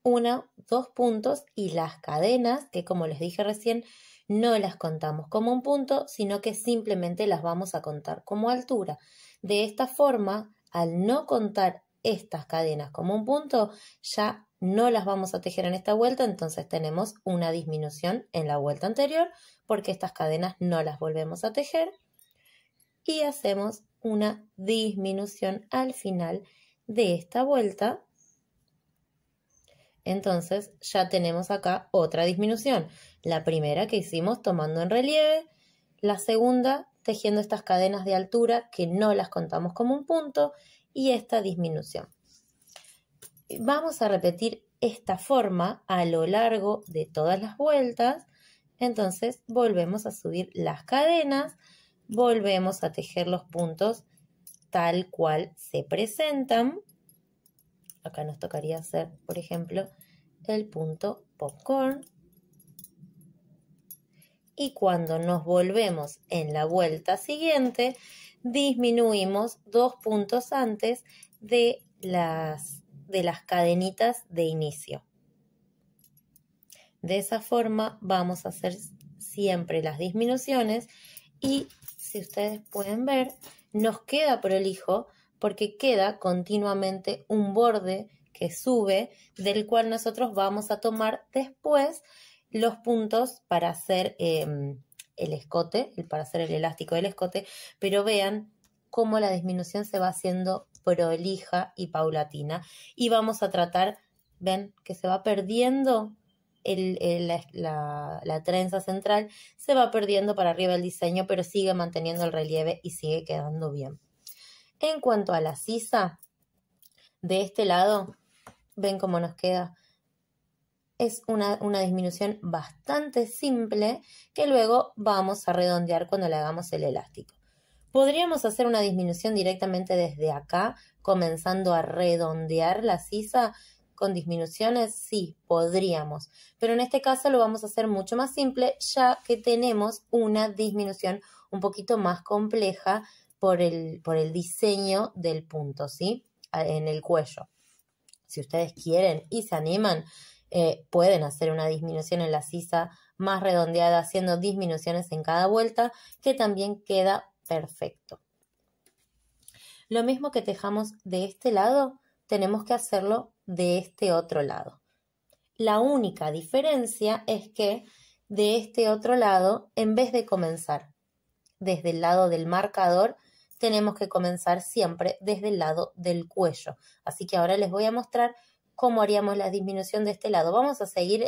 1, 2 puntos y las cadenas, que como les dije recién, no las contamos como un punto, sino que simplemente las vamos a contar como altura. De esta forma, al no contar estas cadenas como un punto, ya no las vamos a tejer en esta vuelta, entonces tenemos una disminución en la vuelta anterior porque estas cadenas no las volvemos a tejer y hacemos una disminución al final de esta vuelta. Entonces ya tenemos acá otra disminución. La primera que hicimos tomando en relieve, la segunda tejiendo estas cadenas de altura que no las contamos como un punto y esta disminución. Vamos a repetir esta forma a lo largo de todas las vueltas. Entonces volvemos a subir las cadenas, volvemos a tejer los puntos tal cual se presentan. Acá nos tocaría hacer, por ejemplo, el punto popcorn. Y cuando nos volvemos en la vuelta siguiente, disminuimos 2 puntos antes de las cadenitas de inicio. De esa forma vamos a hacer siempre las disminuciones y si ustedes pueden ver, nos queda prolijo porque queda continuamente un borde que sube, del cual nosotros vamos a tomar después los puntos para hacer el escote, para hacer el elástico del escote, pero vean cómo la disminución se va haciendo prolija y paulatina. Y vamos a tratar, ven que se va perdiendo la trenza central, se va perdiendo para arriba el diseño, pero sigue manteniendo el relieve y sigue quedando bien. En cuanto a la sisa, de este lado, ven cómo nos queda. Es una disminución bastante simple que luego vamos a redondear cuando le hagamos el elástico. ¿Podríamos hacer una disminución directamente desde acá, comenzando a redondear la sisa con disminuciones? Sí, podríamos. Pero en este caso lo vamos a hacer mucho más simple, ya que tenemos una disminución un poquito más compleja por el diseño del punto, ¿sí? En el cuello. Si ustedes quieren y se animan, pueden hacer una disminución en la sisa más redondeada, haciendo disminuciones en cada vuelta, que también queda perfecto. Lo mismo que tejamos de este lado, tenemos que hacerlo de este otro lado. La única diferencia es que de este otro lado, en vez de comenzar desde el lado del marcador, tenemos que comenzar siempre desde el lado del cuello. Así que ahora les voy a mostrar cómo haríamos la disminución de este lado. Vamos a seguir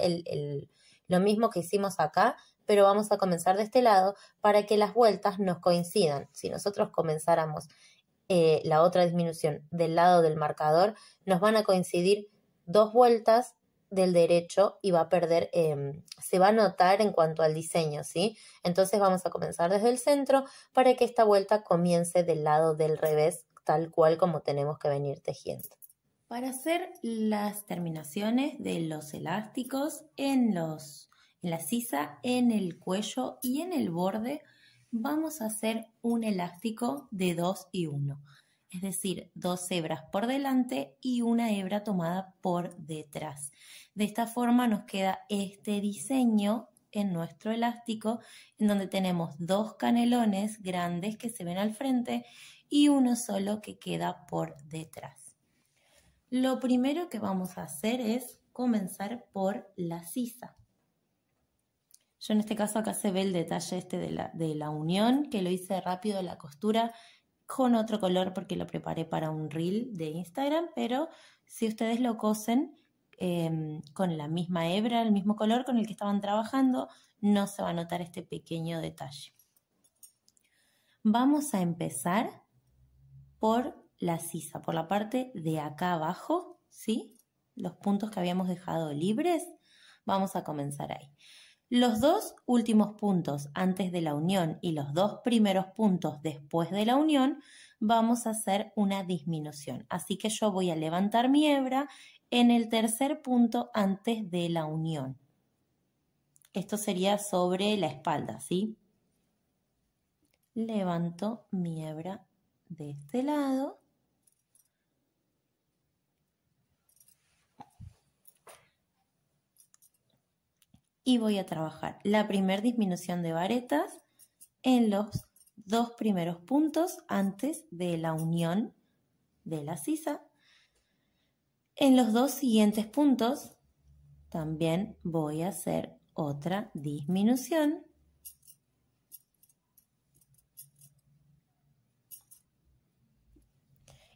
lo mismo que hicimos acá, pero vamos a comenzar de este lado para que las vueltas nos coincidan. Si nosotros comenzáramos la otra disminución del lado del marcador, nos van a coincidir 2 vueltas del derecho y va a perder, se va a notar en cuanto al diseño, ¿sí? Entonces vamos a comenzar desde el centro para que esta vuelta comience del lado del revés, tal cual como tenemos que venir tejiendo. Para hacer las terminaciones de los elásticos en la sisa, en el cuello y en el borde, vamos a hacer un elástico de 2 y 1. Es decir, 2 hebras por delante y una hebra tomada por detrás. De esta forma nos queda este diseño en nuestro elástico, en donde tenemos 2 canelones grandes que se ven al frente y uno solo que queda por detrás. Lo primero que vamos a hacer es comenzar por la sisa. Yo en este caso acá se ve el detalle de la unión, que lo hice rápido la costura con otro color porque lo preparé para un reel de Instagram, pero si ustedes lo cosen con la misma hebra, el mismo color con el que estaban trabajando, no se va a notar este pequeño detalle. Vamos a empezar por la sisa, por la parte de acá abajo, ¿sí? Los puntos que habíamos dejado libres, vamos a comenzar ahí. Los 2 últimos puntos antes de la unión y los 2 primeros puntos después de la unión vamos a hacer una disminución. Así que yo voy a levantar mi hebra en el tercer punto antes de la unión. Esto sería sobre la espalda, ¿sí? Levanto mi hebra de este lado. Y voy a trabajar la primera disminución de varetas en los 2 primeros puntos antes de la unión de la sisa. En los 2 siguientes puntos también voy a hacer otra disminución.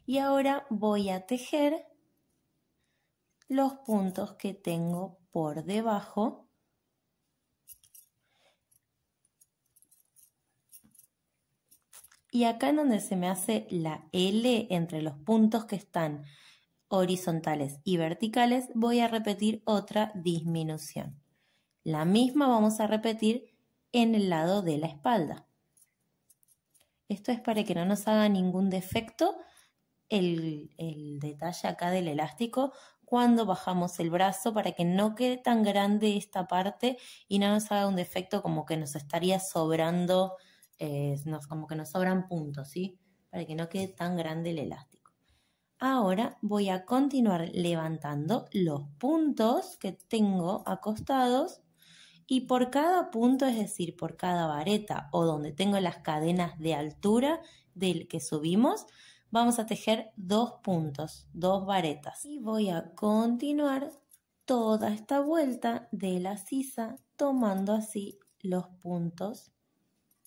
Y ahora voy a tejer los puntos que tengo por debajo. Y acá en donde se me hace la L entre los puntos que están horizontales y verticales, voy a repetir otra disminución. La misma vamos a repetir en el lado de la espalda. Esto es para que no nos haga ningún defecto el detalle acá del elástico cuando bajamos el brazo, para que no quede tan grande esta parte y no nos haga un defecto como que nos estaría sobrando, como que nos sobran puntos, ¿sí? Para que no quede tan grande el elástico. Ahora voy a continuar levantando los puntos que tengo acostados y por cada punto, es decir, por cada vareta o donde tengo las cadenas de altura del que subimos, vamos a tejer 2 puntos, 2 varetas. Y voy a continuar toda esta vuelta de la sisa tomando así los puntos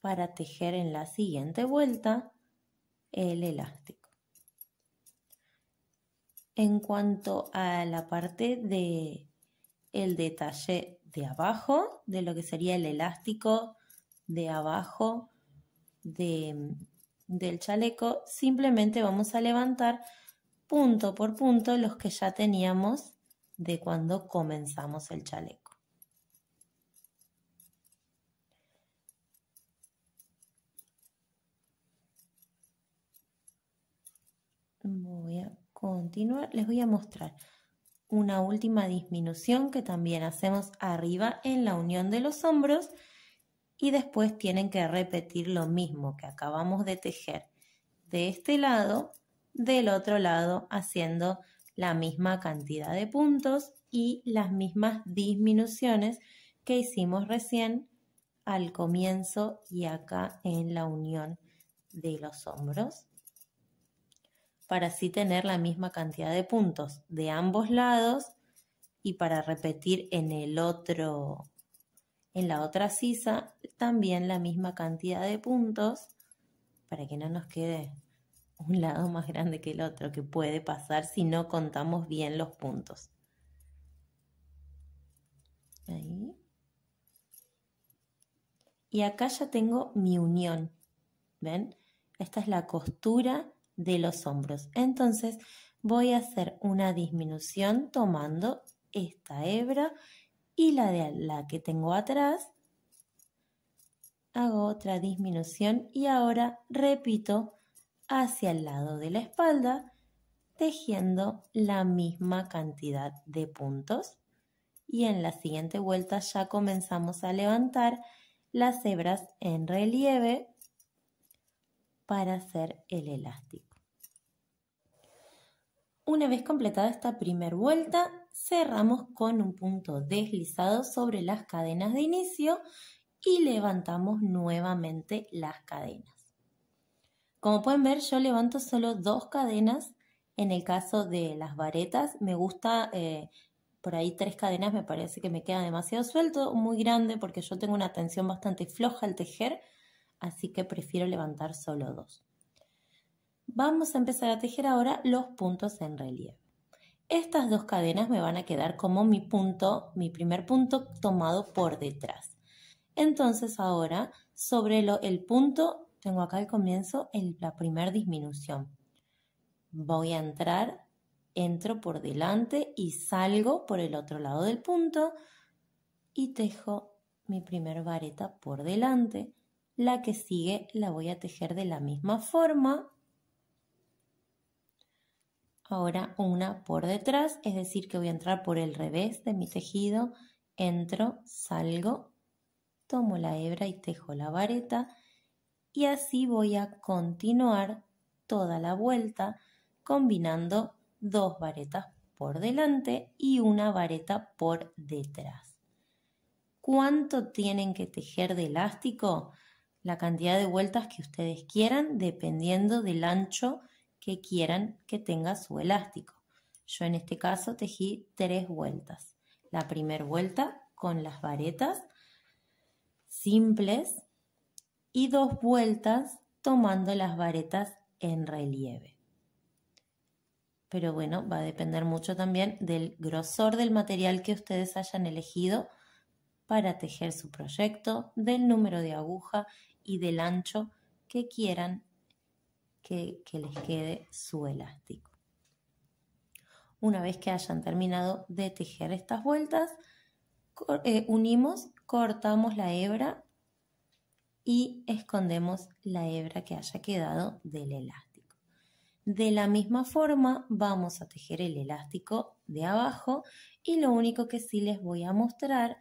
para tejer en la siguiente vuelta el elástico. En cuanto a la parte de el detalle de abajo, de lo que sería el elástico de abajo del chaleco, simplemente vamos a levantar punto por punto los que ya teníamos de cuando comenzamos el chaleco. Voy a continuar, les voy a mostrar una última disminución que también hacemos arriba en la unión de los hombros y después tienen que repetir lo mismo que acabamos de tejer de este lado, del otro lado, haciendo la misma cantidad de puntos y las mismas disminuciones que hicimos recién al comienzo y acá en la unión de los hombros, para así tener la misma cantidad de puntos de ambos lados y para repetir en la otra sisa también la misma cantidad de puntos, para que no nos quede un lado más grande que el otro, que puede pasar si no contamos bien los puntos. Ahí. Y acá ya tengo mi unión, ¿ven? Esta es la costura de los hombros. Entonces voy a hacer una disminución tomando esta hebra y la que tengo atrás. Hago otra disminución y ahora repito hacia el lado de la espalda, tejiendo la misma cantidad de puntos. Y en la siguiente vuelta ya comenzamos a levantar las hebras en relieve para hacer el elástico. Una vez completada esta primera vuelta, cerramos con un punto deslizado sobre las cadenas de inicio y levantamos nuevamente las cadenas. Como pueden ver, yo levanto solo 2 cadenas. En el caso de las varetas, me gusta por ahí 3 cadenas, me parece que me queda demasiado suelto, muy grande, porque yo tengo una tensión bastante floja al tejer, así que prefiero levantar solo 2. Vamos a empezar a tejer ahora los puntos en relieve. Estas 2 cadenas me van a quedar como mi primer punto tomado por detrás. Entonces ahora sobre el punto, tengo acá al comienzo la primera disminución. Voy a entro por delante y salgo por el otro lado del punto y tejo mi primer vareta por delante. La que sigue la voy a tejer de la misma forma. Ahora una por detrás, es decir que voy a entrar por el revés de mi tejido, entro, salgo, tomo la hebra y tejo la vareta y así voy a continuar toda la vuelta combinando 2 varetas por delante y una vareta por detrás. ¿Cuánto tienen que tejer de elástico? La cantidad de vueltas que ustedes quieran, dependiendo del ancho que quieran que tenga su elástico. Yo en este caso tejí 3 vueltas. La primera vuelta con las varetas simples y 2 vueltas tomando las varetas en relieve. pero bueno, va a depender mucho también del grosor del material que ustedes hayan elegido para tejer su proyecto, del número de aguja y del ancho que quieran que les quede su elástico. Una vez que hayan terminado de tejer estas vueltas, unimos, cortamos la hebra y escondemos la hebra que haya quedado del elástico. De la misma forma vamos a tejer el elástico de abajo y lo único que sí les voy a mostrar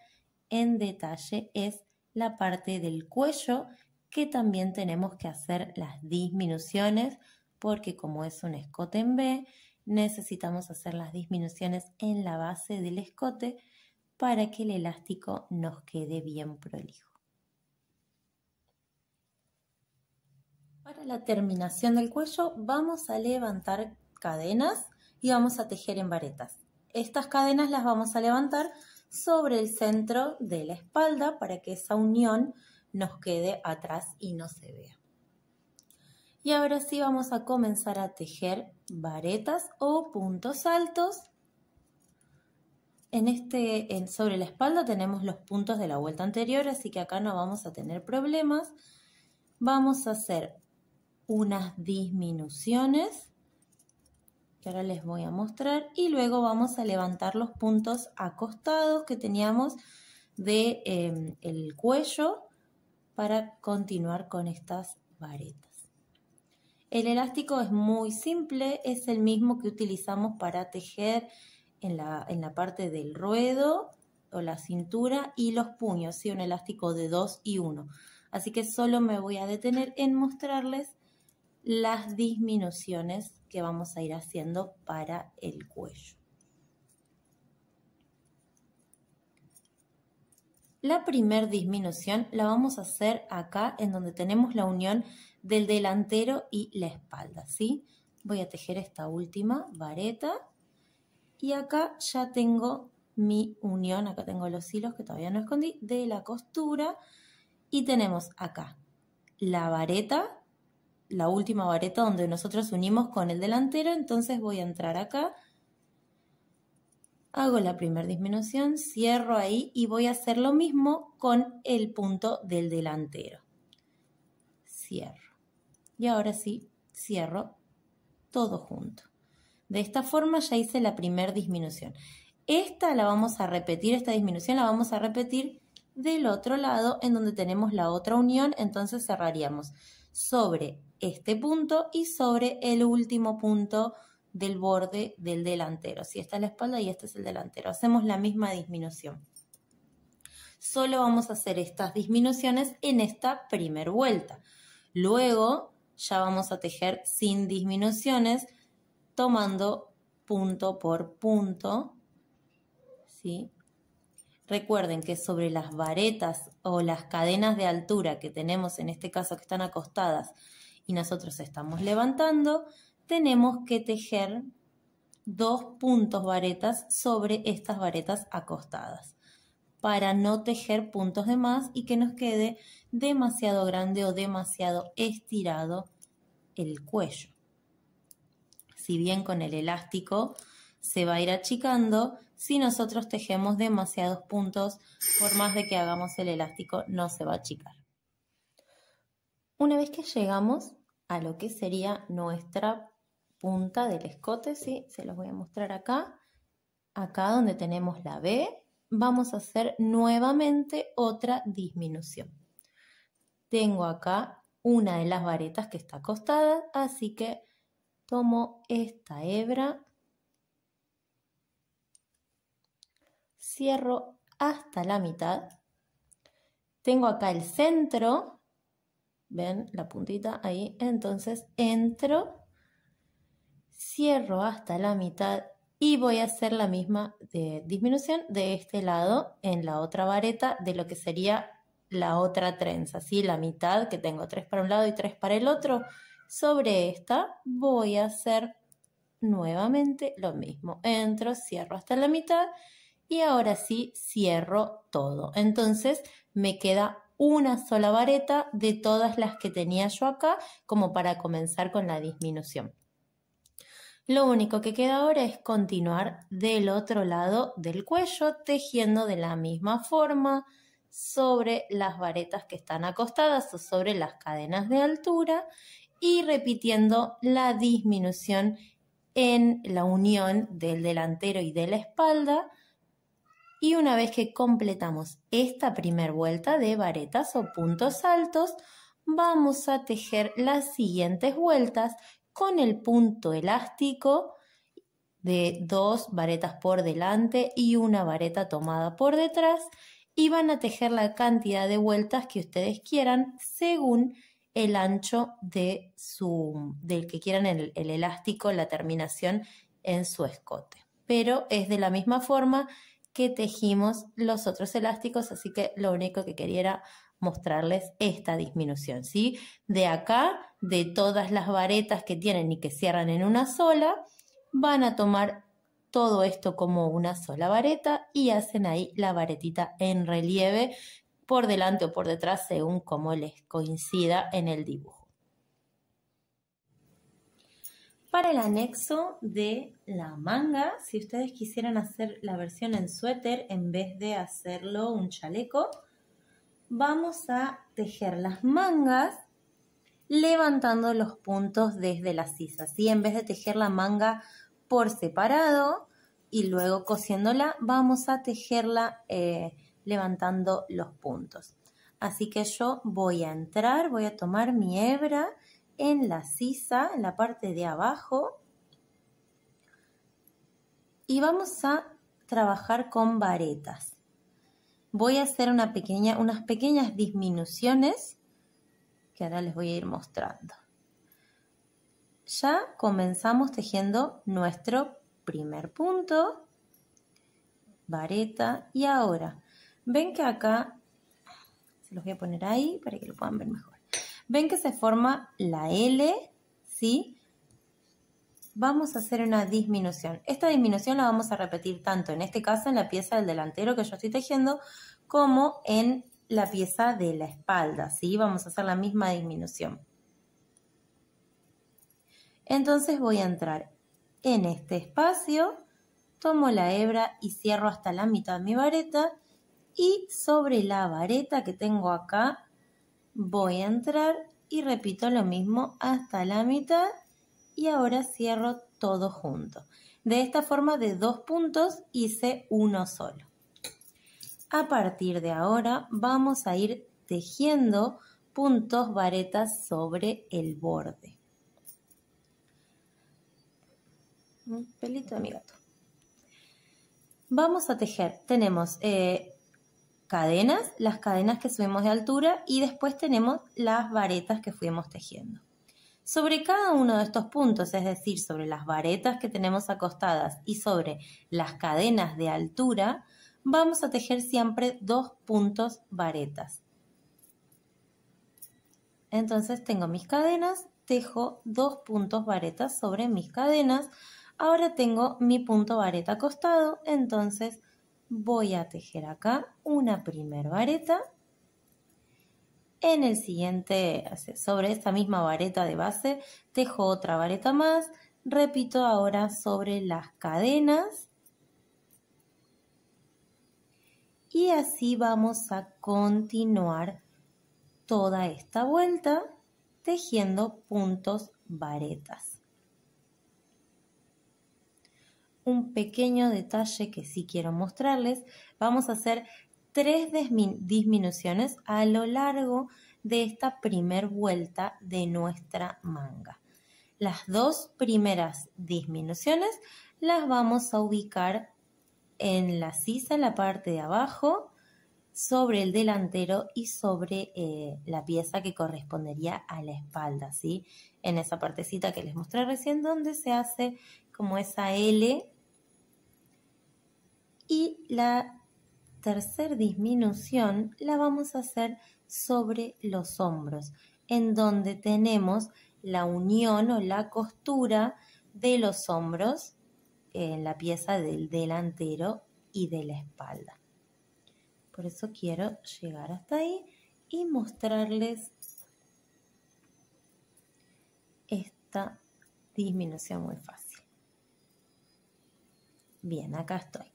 en detalle es la parte del cuello, que también tenemos que hacer las disminuciones porque como es un escote en V, necesitamos hacer las disminuciones en la base del escote para que el elástico nos quede bien prolijo. Para la terminación del cuello vamos a levantar cadenas y vamos a tejer en varetas. Estas cadenas las vamos a levantar sobre el centro de la espalda para que esa unión nos quede atrás y no se vea. Y ahora sí vamos a comenzar a tejer varetas o puntos altos. Sobre la espalda tenemos los puntos de la vuelta anterior, así que acá no vamos a tener problemas. Vamos a hacer unas disminuciones que ahora les voy a mostrar y luego vamos a levantar los puntos acostados que teníamos del cuello para continuar con estas varetas. El elástico es muy simple, es el mismo que utilizamos para tejer en la parte del ruedo o la cintura y los puños, ¿sí? Un elástico de 2 y 1. Así que solo me voy a detener en mostrarles las disminuciones que vamos a ir haciendo para el cuello. La primera disminución la vamos a hacer acá en donde tenemos la unión del delantero y la espalda, ¿sí? Voy a tejer esta última vareta y acá ya tengo mi unión, acá tengo los hilos que todavía no escondí, de la costura y tenemos acá la vareta, la última vareta donde nosotros unimos con el delantero, entonces voy a entrar acá. Hago la primera disminución, cierro ahí y voy a hacer lo mismo con el punto del delantero. Cierro. Y ahora sí, cierro todo junto. De esta forma ya hice la primera disminución. Esta disminución la vamos a repetir del otro lado en donde tenemos la otra unión, entonces cerraríamos sobre este punto y sobre el último punto del borde del delantero. Si esta es la espalda y este es el delantero. Hacemos la misma disminución. Solo vamos a hacer estas disminuciones en esta primera vuelta. Luego ya vamos a tejer sin disminuciones, tomando punto por punto, ¿sí? Recuerden que sobre las varetas o las cadenas de altura que tenemos, en este caso que están acostadas y nosotros estamos levantando, tenemos que tejer 2 puntos varetas sobre estas varetas acostadas para no tejer puntos de más y que nos quede demasiado grande o demasiado estirado el cuello. Si bien con el elástico se va a ir achicando, si nosotros tejemos demasiados puntos, por más de que hagamos el elástico, no se va a achicar. Una vez que llegamos a lo que sería nuestra punta del escote, ¿sí? Se los voy a mostrar acá. Acá donde tenemos la B, vamos a hacer nuevamente otra disminución. Tengo acá una de las varetas que está acostada, así que tomo esta hebra, cierro hasta la mitad. Tengo acá el centro, ven la puntita ahí, entonces entro, cierro hasta la mitad y voy a hacer la misma disminución de este lado en la otra vareta de lo que sería la otra trenza, ¿sí? La mitad, que tengo 3 para un lado y 3 para el otro. Sobre esta voy a hacer nuevamente lo mismo. Entro, cierro hasta la mitad y ahora sí cierro todo. Entonces me queda una sola vareta de todas las que tenía yo acá como para comenzar con la disminución. Lo único que queda ahora es continuar del otro lado del cuello, tejiendo de la misma forma sobre las varetas que están acostadas o sobre las cadenas de altura y repitiendo la disminución en la unión del delantero y de la espalda. Y una vez que completamos esta primera vuelta de varetas o puntos altos, vamos a tejer las siguientes vueltas con el punto elástico de 2 varetas por delante y una vareta tomada por detrás, y van a tejer la cantidad de vueltas que ustedes quieran según el ancho del que quieran el elástico, la terminación en su escote. Pero es de la misma forma que tejimos los otros elásticos, así que lo único que quería era mostrarles esta disminución, ¿sí? De acá, de todas las varetas que tienen y que cierran en una sola, van a tomar todo esto como una sola vareta y hacen ahí la varetita en relieve por delante o por detrás según como les coincida en el dibujo. Para el anexo de la manga, si ustedes quisieran hacer la versión en suéter en vez de hacerlo un chaleco, vamos a tejer las mangas levantando los puntos desde la sisa, ¿sí? En vez de tejer la manga por separado y luego cosiéndola, vamos a tejerla levantando los puntos. Así que yo voy a tomar mi hebra en la sisa, en la parte de abajo, y vamos a trabajar con varetas. Voy a hacer unas pequeñas disminuciones que ahora les voy a ir mostrando. Ya comenzamos tejiendo nuestro primer punto, vareta, y ahora ven que acá, se los voy a poner ahí para que lo puedan ver mejor. Ven que se forma la L, ¿sí? Vamos a hacer una disminución. Esta disminución la vamos a repetir tanto en este caso en la pieza del delantero que yo estoy tejiendo como en la pieza de la espalda, ¿sí? Vamos a hacer la misma disminución. Entonces voy a entrar en este espacio, tomo la hebra y cierro hasta la mitad de mi vareta, y sobre la vareta que tengo acá voy a entrar y repito lo mismo hasta la mitad, y ahora cierro todo junto. De esta forma, de 2 puntos hice uno solo. A partir de ahora vamos a ir tejiendo puntos varetas sobre el borde. Un pelito de mi gato. Vamos a tejer, tenemos cadenas, las cadenas que subimos de altura, y después tenemos las varetas que fuimos tejiendo. Sobre cada uno de estos puntos, es decir, sobre las varetas que tenemos acostadas y sobre las cadenas de altura, vamos a tejer siempre 2 puntos varetas. Entonces tengo mis cadenas, tejo 2 puntos varetas sobre mis cadenas. Ahora tengo mi punto vareta acostado, entonces voy a tejer acá una primer vareta. En el siguiente, sobre esta misma vareta de base, tejo otra vareta más. Repito ahora sobre las cadenas. Y así vamos a continuar toda esta vuelta tejiendo puntos varetas. Un pequeño detalle que sí quiero mostrarles, vamos a hacer 3 disminuciones a lo largo de esta primer vuelta de nuestra manga. Las 2 primeras disminuciones las vamos a ubicar en la sisa, en la parte de abajo, sobre el delantero y sobre la pieza que correspondería a la espalda, ¿sí? En esa partecita que les mostré recién, donde se hace como esa L. Y la tercera disminución la vamos a hacer sobre los hombros, en donde tenemos la unión o la costura de los hombros en la pieza del delantero y de la espalda. Por eso quiero llegar hasta ahí y mostrarles esta disminución muy fácil. Bien, acá estoy.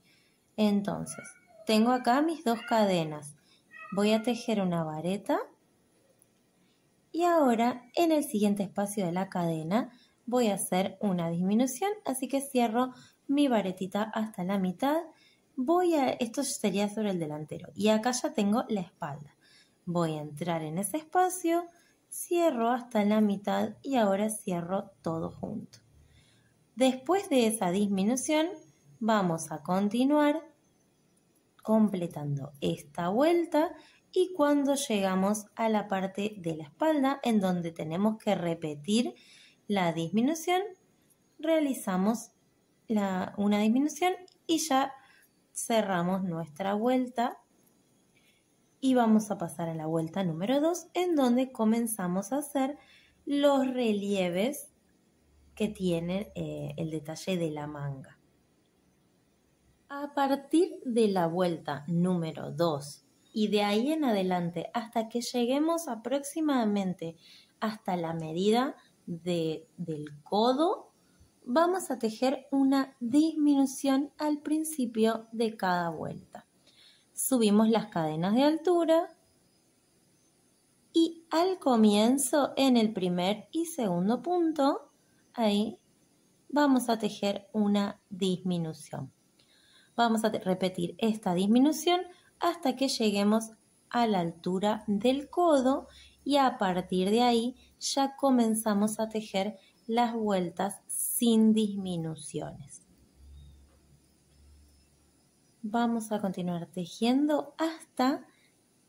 Entonces, tengo acá mis 2 cadenas. Voy a tejer una vareta y ahora en el siguiente espacio de la cadena voy a hacer una disminución, así que cierro mi varetita hasta la mitad. Esto sería sobre el delantero y acá ya tengo la espalda. Voy a entrar en ese espacio, cierro hasta la mitad y ahora cierro todo junto. Después de esa disminución vamos a continuar completando esta vuelta y cuando llegamos a la parte de la espalda en donde tenemos que repetir la disminución, realizamos una disminución y ya cerramos nuestra vuelta y vamos a pasar a la vuelta número 2 en donde comenzamos a hacer los relieves que tiene el detalle de la manga. A partir de la vuelta número 2 y de ahí en adelante hasta que lleguemos aproximadamente hasta la medida del codo, vamos a tejer una disminución al principio de cada vuelta. Subimos las cadenas de altura y al comienzo en el primer y segundo punto, ahí vamos a tejer una disminución. Vamos a repetir esta disminución hasta que lleguemos a la altura del codo y a partir de ahí ya comenzamos a tejer las vueltas sin disminuciones. Vamos a continuar tejiendo hasta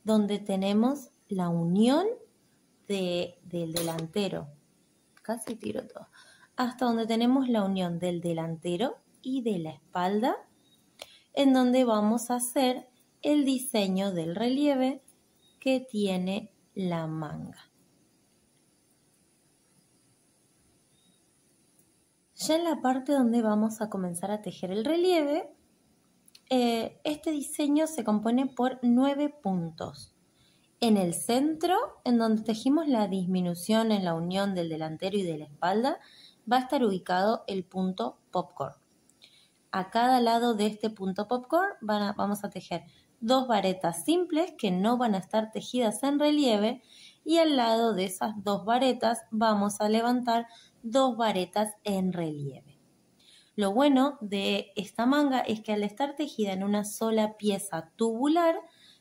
donde tenemos la unión del delantero. Casi tiro todo. Hasta donde tenemos la unión del delantero y de la espalda, en donde vamos a hacer el diseño del relieve que tiene la manga. Ya en la parte donde vamos a comenzar a tejer el relieve, este diseño se compone por 9 puntos. En el centro, en donde tejimos la disminución en la unión del delantero y de la espalda, va a estar ubicado el punto popcorn. A cada lado de este punto popcorn vamos a tejer 2 varetas simples que no van a estar tejidas en relieve y al lado de esas 2 varetas vamos a levantar 2 varetas en relieve. Lo bueno de esta manga es que al estar tejida en una sola pieza tubular,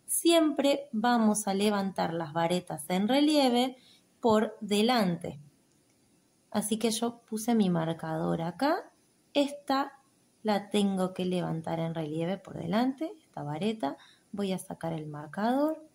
siempre vamos a levantar las varetas en relieve por delante. Así que yo puse mi marcador acá. Esta la tengo que levantar en relieve por delante, esta vareta. Voy a sacar el marcador.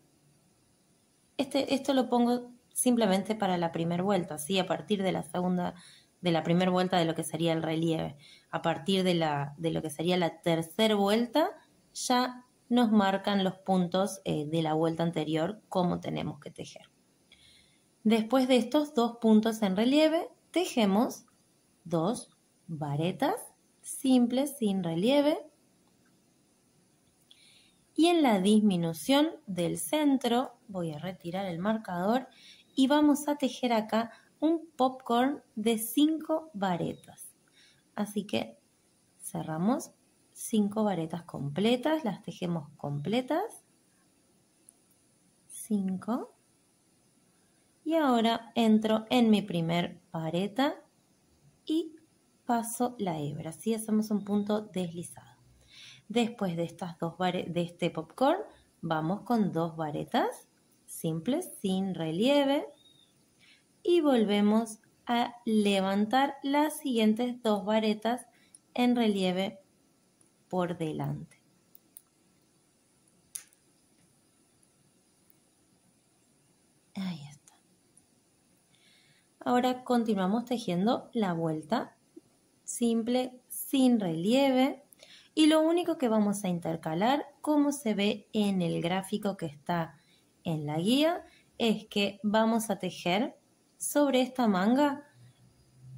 Esto lo pongo simplemente para la primera vuelta, ¿sí? A partir de la primera vuelta de lo que sería el relieve. A partir de lo que sería la tercera vuelta, ya nos marcan los puntos de la vuelta anterior, cómo tenemos que tejer. Después de estos 2 puntos en relieve, tejemos 2 varetas simples sin relieve y en la disminución del centro voy a retirar el marcador y vamos a tejer acá un popcorn de 5 varetas. Así que cerramos 5 varetas completas, las tejemos completas, 5, y ahora entro en mi primer vareta y paso la hebra, así hacemos un punto deslizado. Después de estas de este popcorn, vamos con 2 varetas simples sin relieve y volvemos a levantar las siguientes 2 varetas en relieve por delante. Ahí está. Ahora continuamos tejiendo la vuelta simple sin relieve y lo único que vamos a intercalar, como se ve en el gráfico que está en la guía, es que vamos a tejer sobre esta manga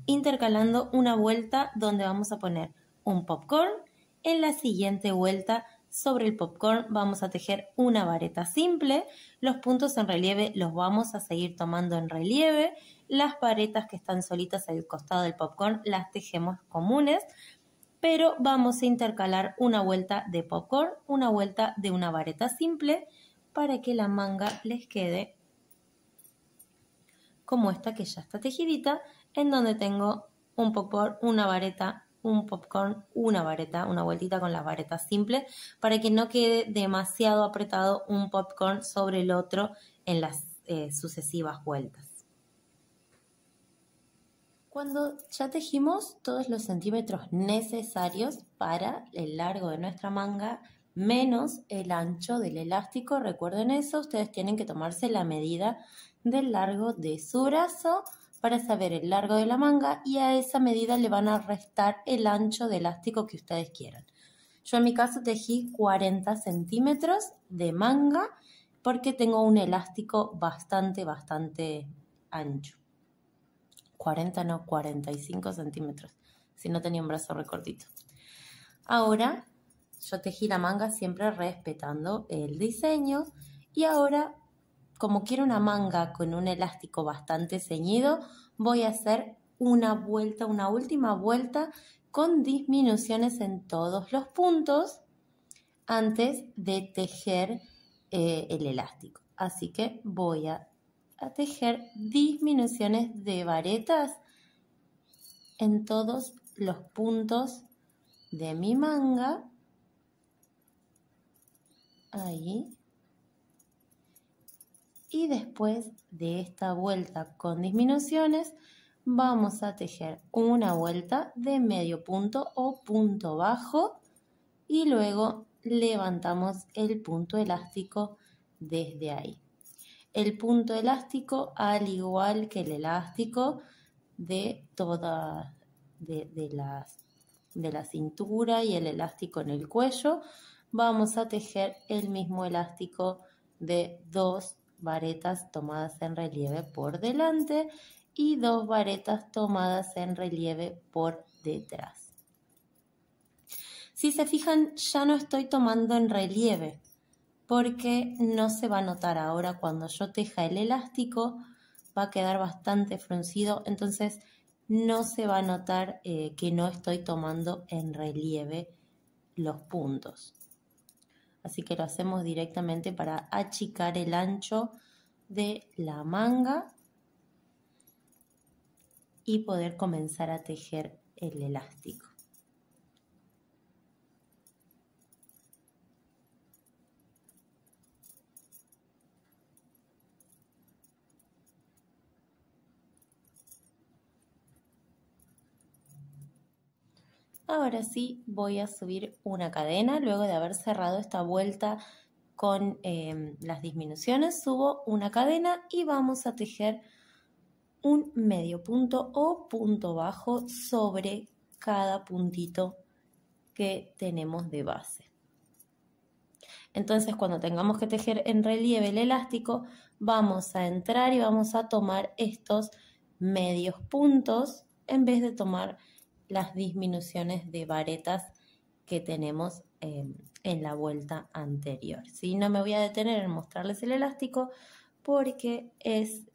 intercalando una vuelta donde vamos a poner un popcorn. En la siguiente vuelta sobre el popcorn vamos a tejer una vareta simple. Los puntos en relieve los vamos a seguir tomando en relieve. Las varetas que están solitas al costado del popcorn las tejemos comunes. pero vamos a intercalar una vuelta de popcorn, una vuelta de una vareta simple para que la manga les quede como esta que ya está tejidita, en donde tengo un popcorn, una vareta, un popcorn, una vareta, una vueltita con las varetas simples para que no quede demasiado apretado un popcorn sobre el otro en las sucesivas vueltas. Cuando ya tejimos todos los centímetros necesarios para el largo de nuestra manga, menos el ancho del elástico, recuerden eso, ustedes tienen que tomarse la medida del largo de su brazo para saber el largo de la manga y a esa medida le van a restar el ancho de elástico que ustedes quieran. Yo en mi caso tejí 40 centímetros de manga porque tengo un elástico bastante ancho. 40 no, 45 centímetros, si no tenía un brazo recortito. Ahora yo tejí la manga siempre respetando el diseño y ahora, como quiero una manga con un elástico bastante ceñido, voy a hacer una vuelta, una última vuelta con disminuciones en todos los puntos antes de tejer el elástico. Así que voy a tejer disminuciones de varetas en todos los puntos de mi manga. Ahí. Y después de esta vuelta con disminuciones, vamos a tejer una vuelta de medio punto o punto bajo y luego levantamos el punto elástico desde ahí. El punto elástico, al igual que el elástico de la cintura y el elástico en el cuello, vamos a tejer el mismo elástico de 2 varetas tomadas en relieve por delante y 2 varetas tomadas en relieve por detrás. Si se fijan, ya no estoy tomando en relieve porque no se va a notar ahora cuando yo teja el elástico, va a quedar bastante fruncido, entonces no se va a notar que no estoy tomando en relieve los puntos. Así que lo hacemos directamente para achicar el ancho de la manga y poder comenzar a tejer el elástico. Ahora sí voy a subir una cadena, luego de haber cerrado esta vuelta con las disminuciones, subo una cadena y vamos a tejer un medio punto o punto bajo sobre cada puntito que tenemos de base. Entonces cuando tengamos que tejer en relieve el elástico, vamos a entrar y vamos a tomar estos medios puntos en vez de tomar las disminuciones de varetas que tenemos en la vuelta anterior. ¿Sí? No me voy a detener en mostrarles el elástico porque es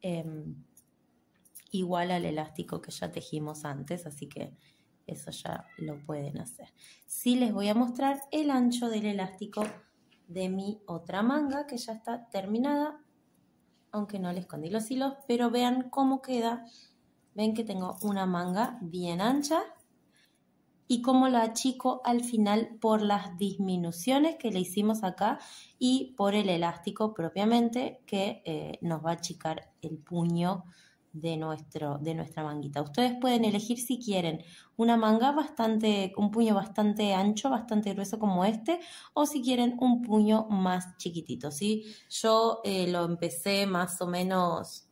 igual al elástico que ya tejimos antes, así que eso ya lo pueden hacer. Sí les voy a mostrar el ancho del elástico de mi otra manga que ya está terminada, aunque no le escondí los hilos, pero vean cómo queda. Ven que tengo una manga bien ancha y cómo la achico al final por las disminuciones que le hicimos acá y por el elástico propiamente que nos va a achicar el puño de nuestra manguita. Ustedes pueden elegir si quieren una manga un puño bastante ancho, bastante grueso como este, o si quieren un puño más chiquitito, ¿sí? Yo lo empecé más o menos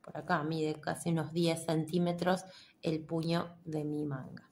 por acá, mide casi unos 10 centímetros el puño de mi manga.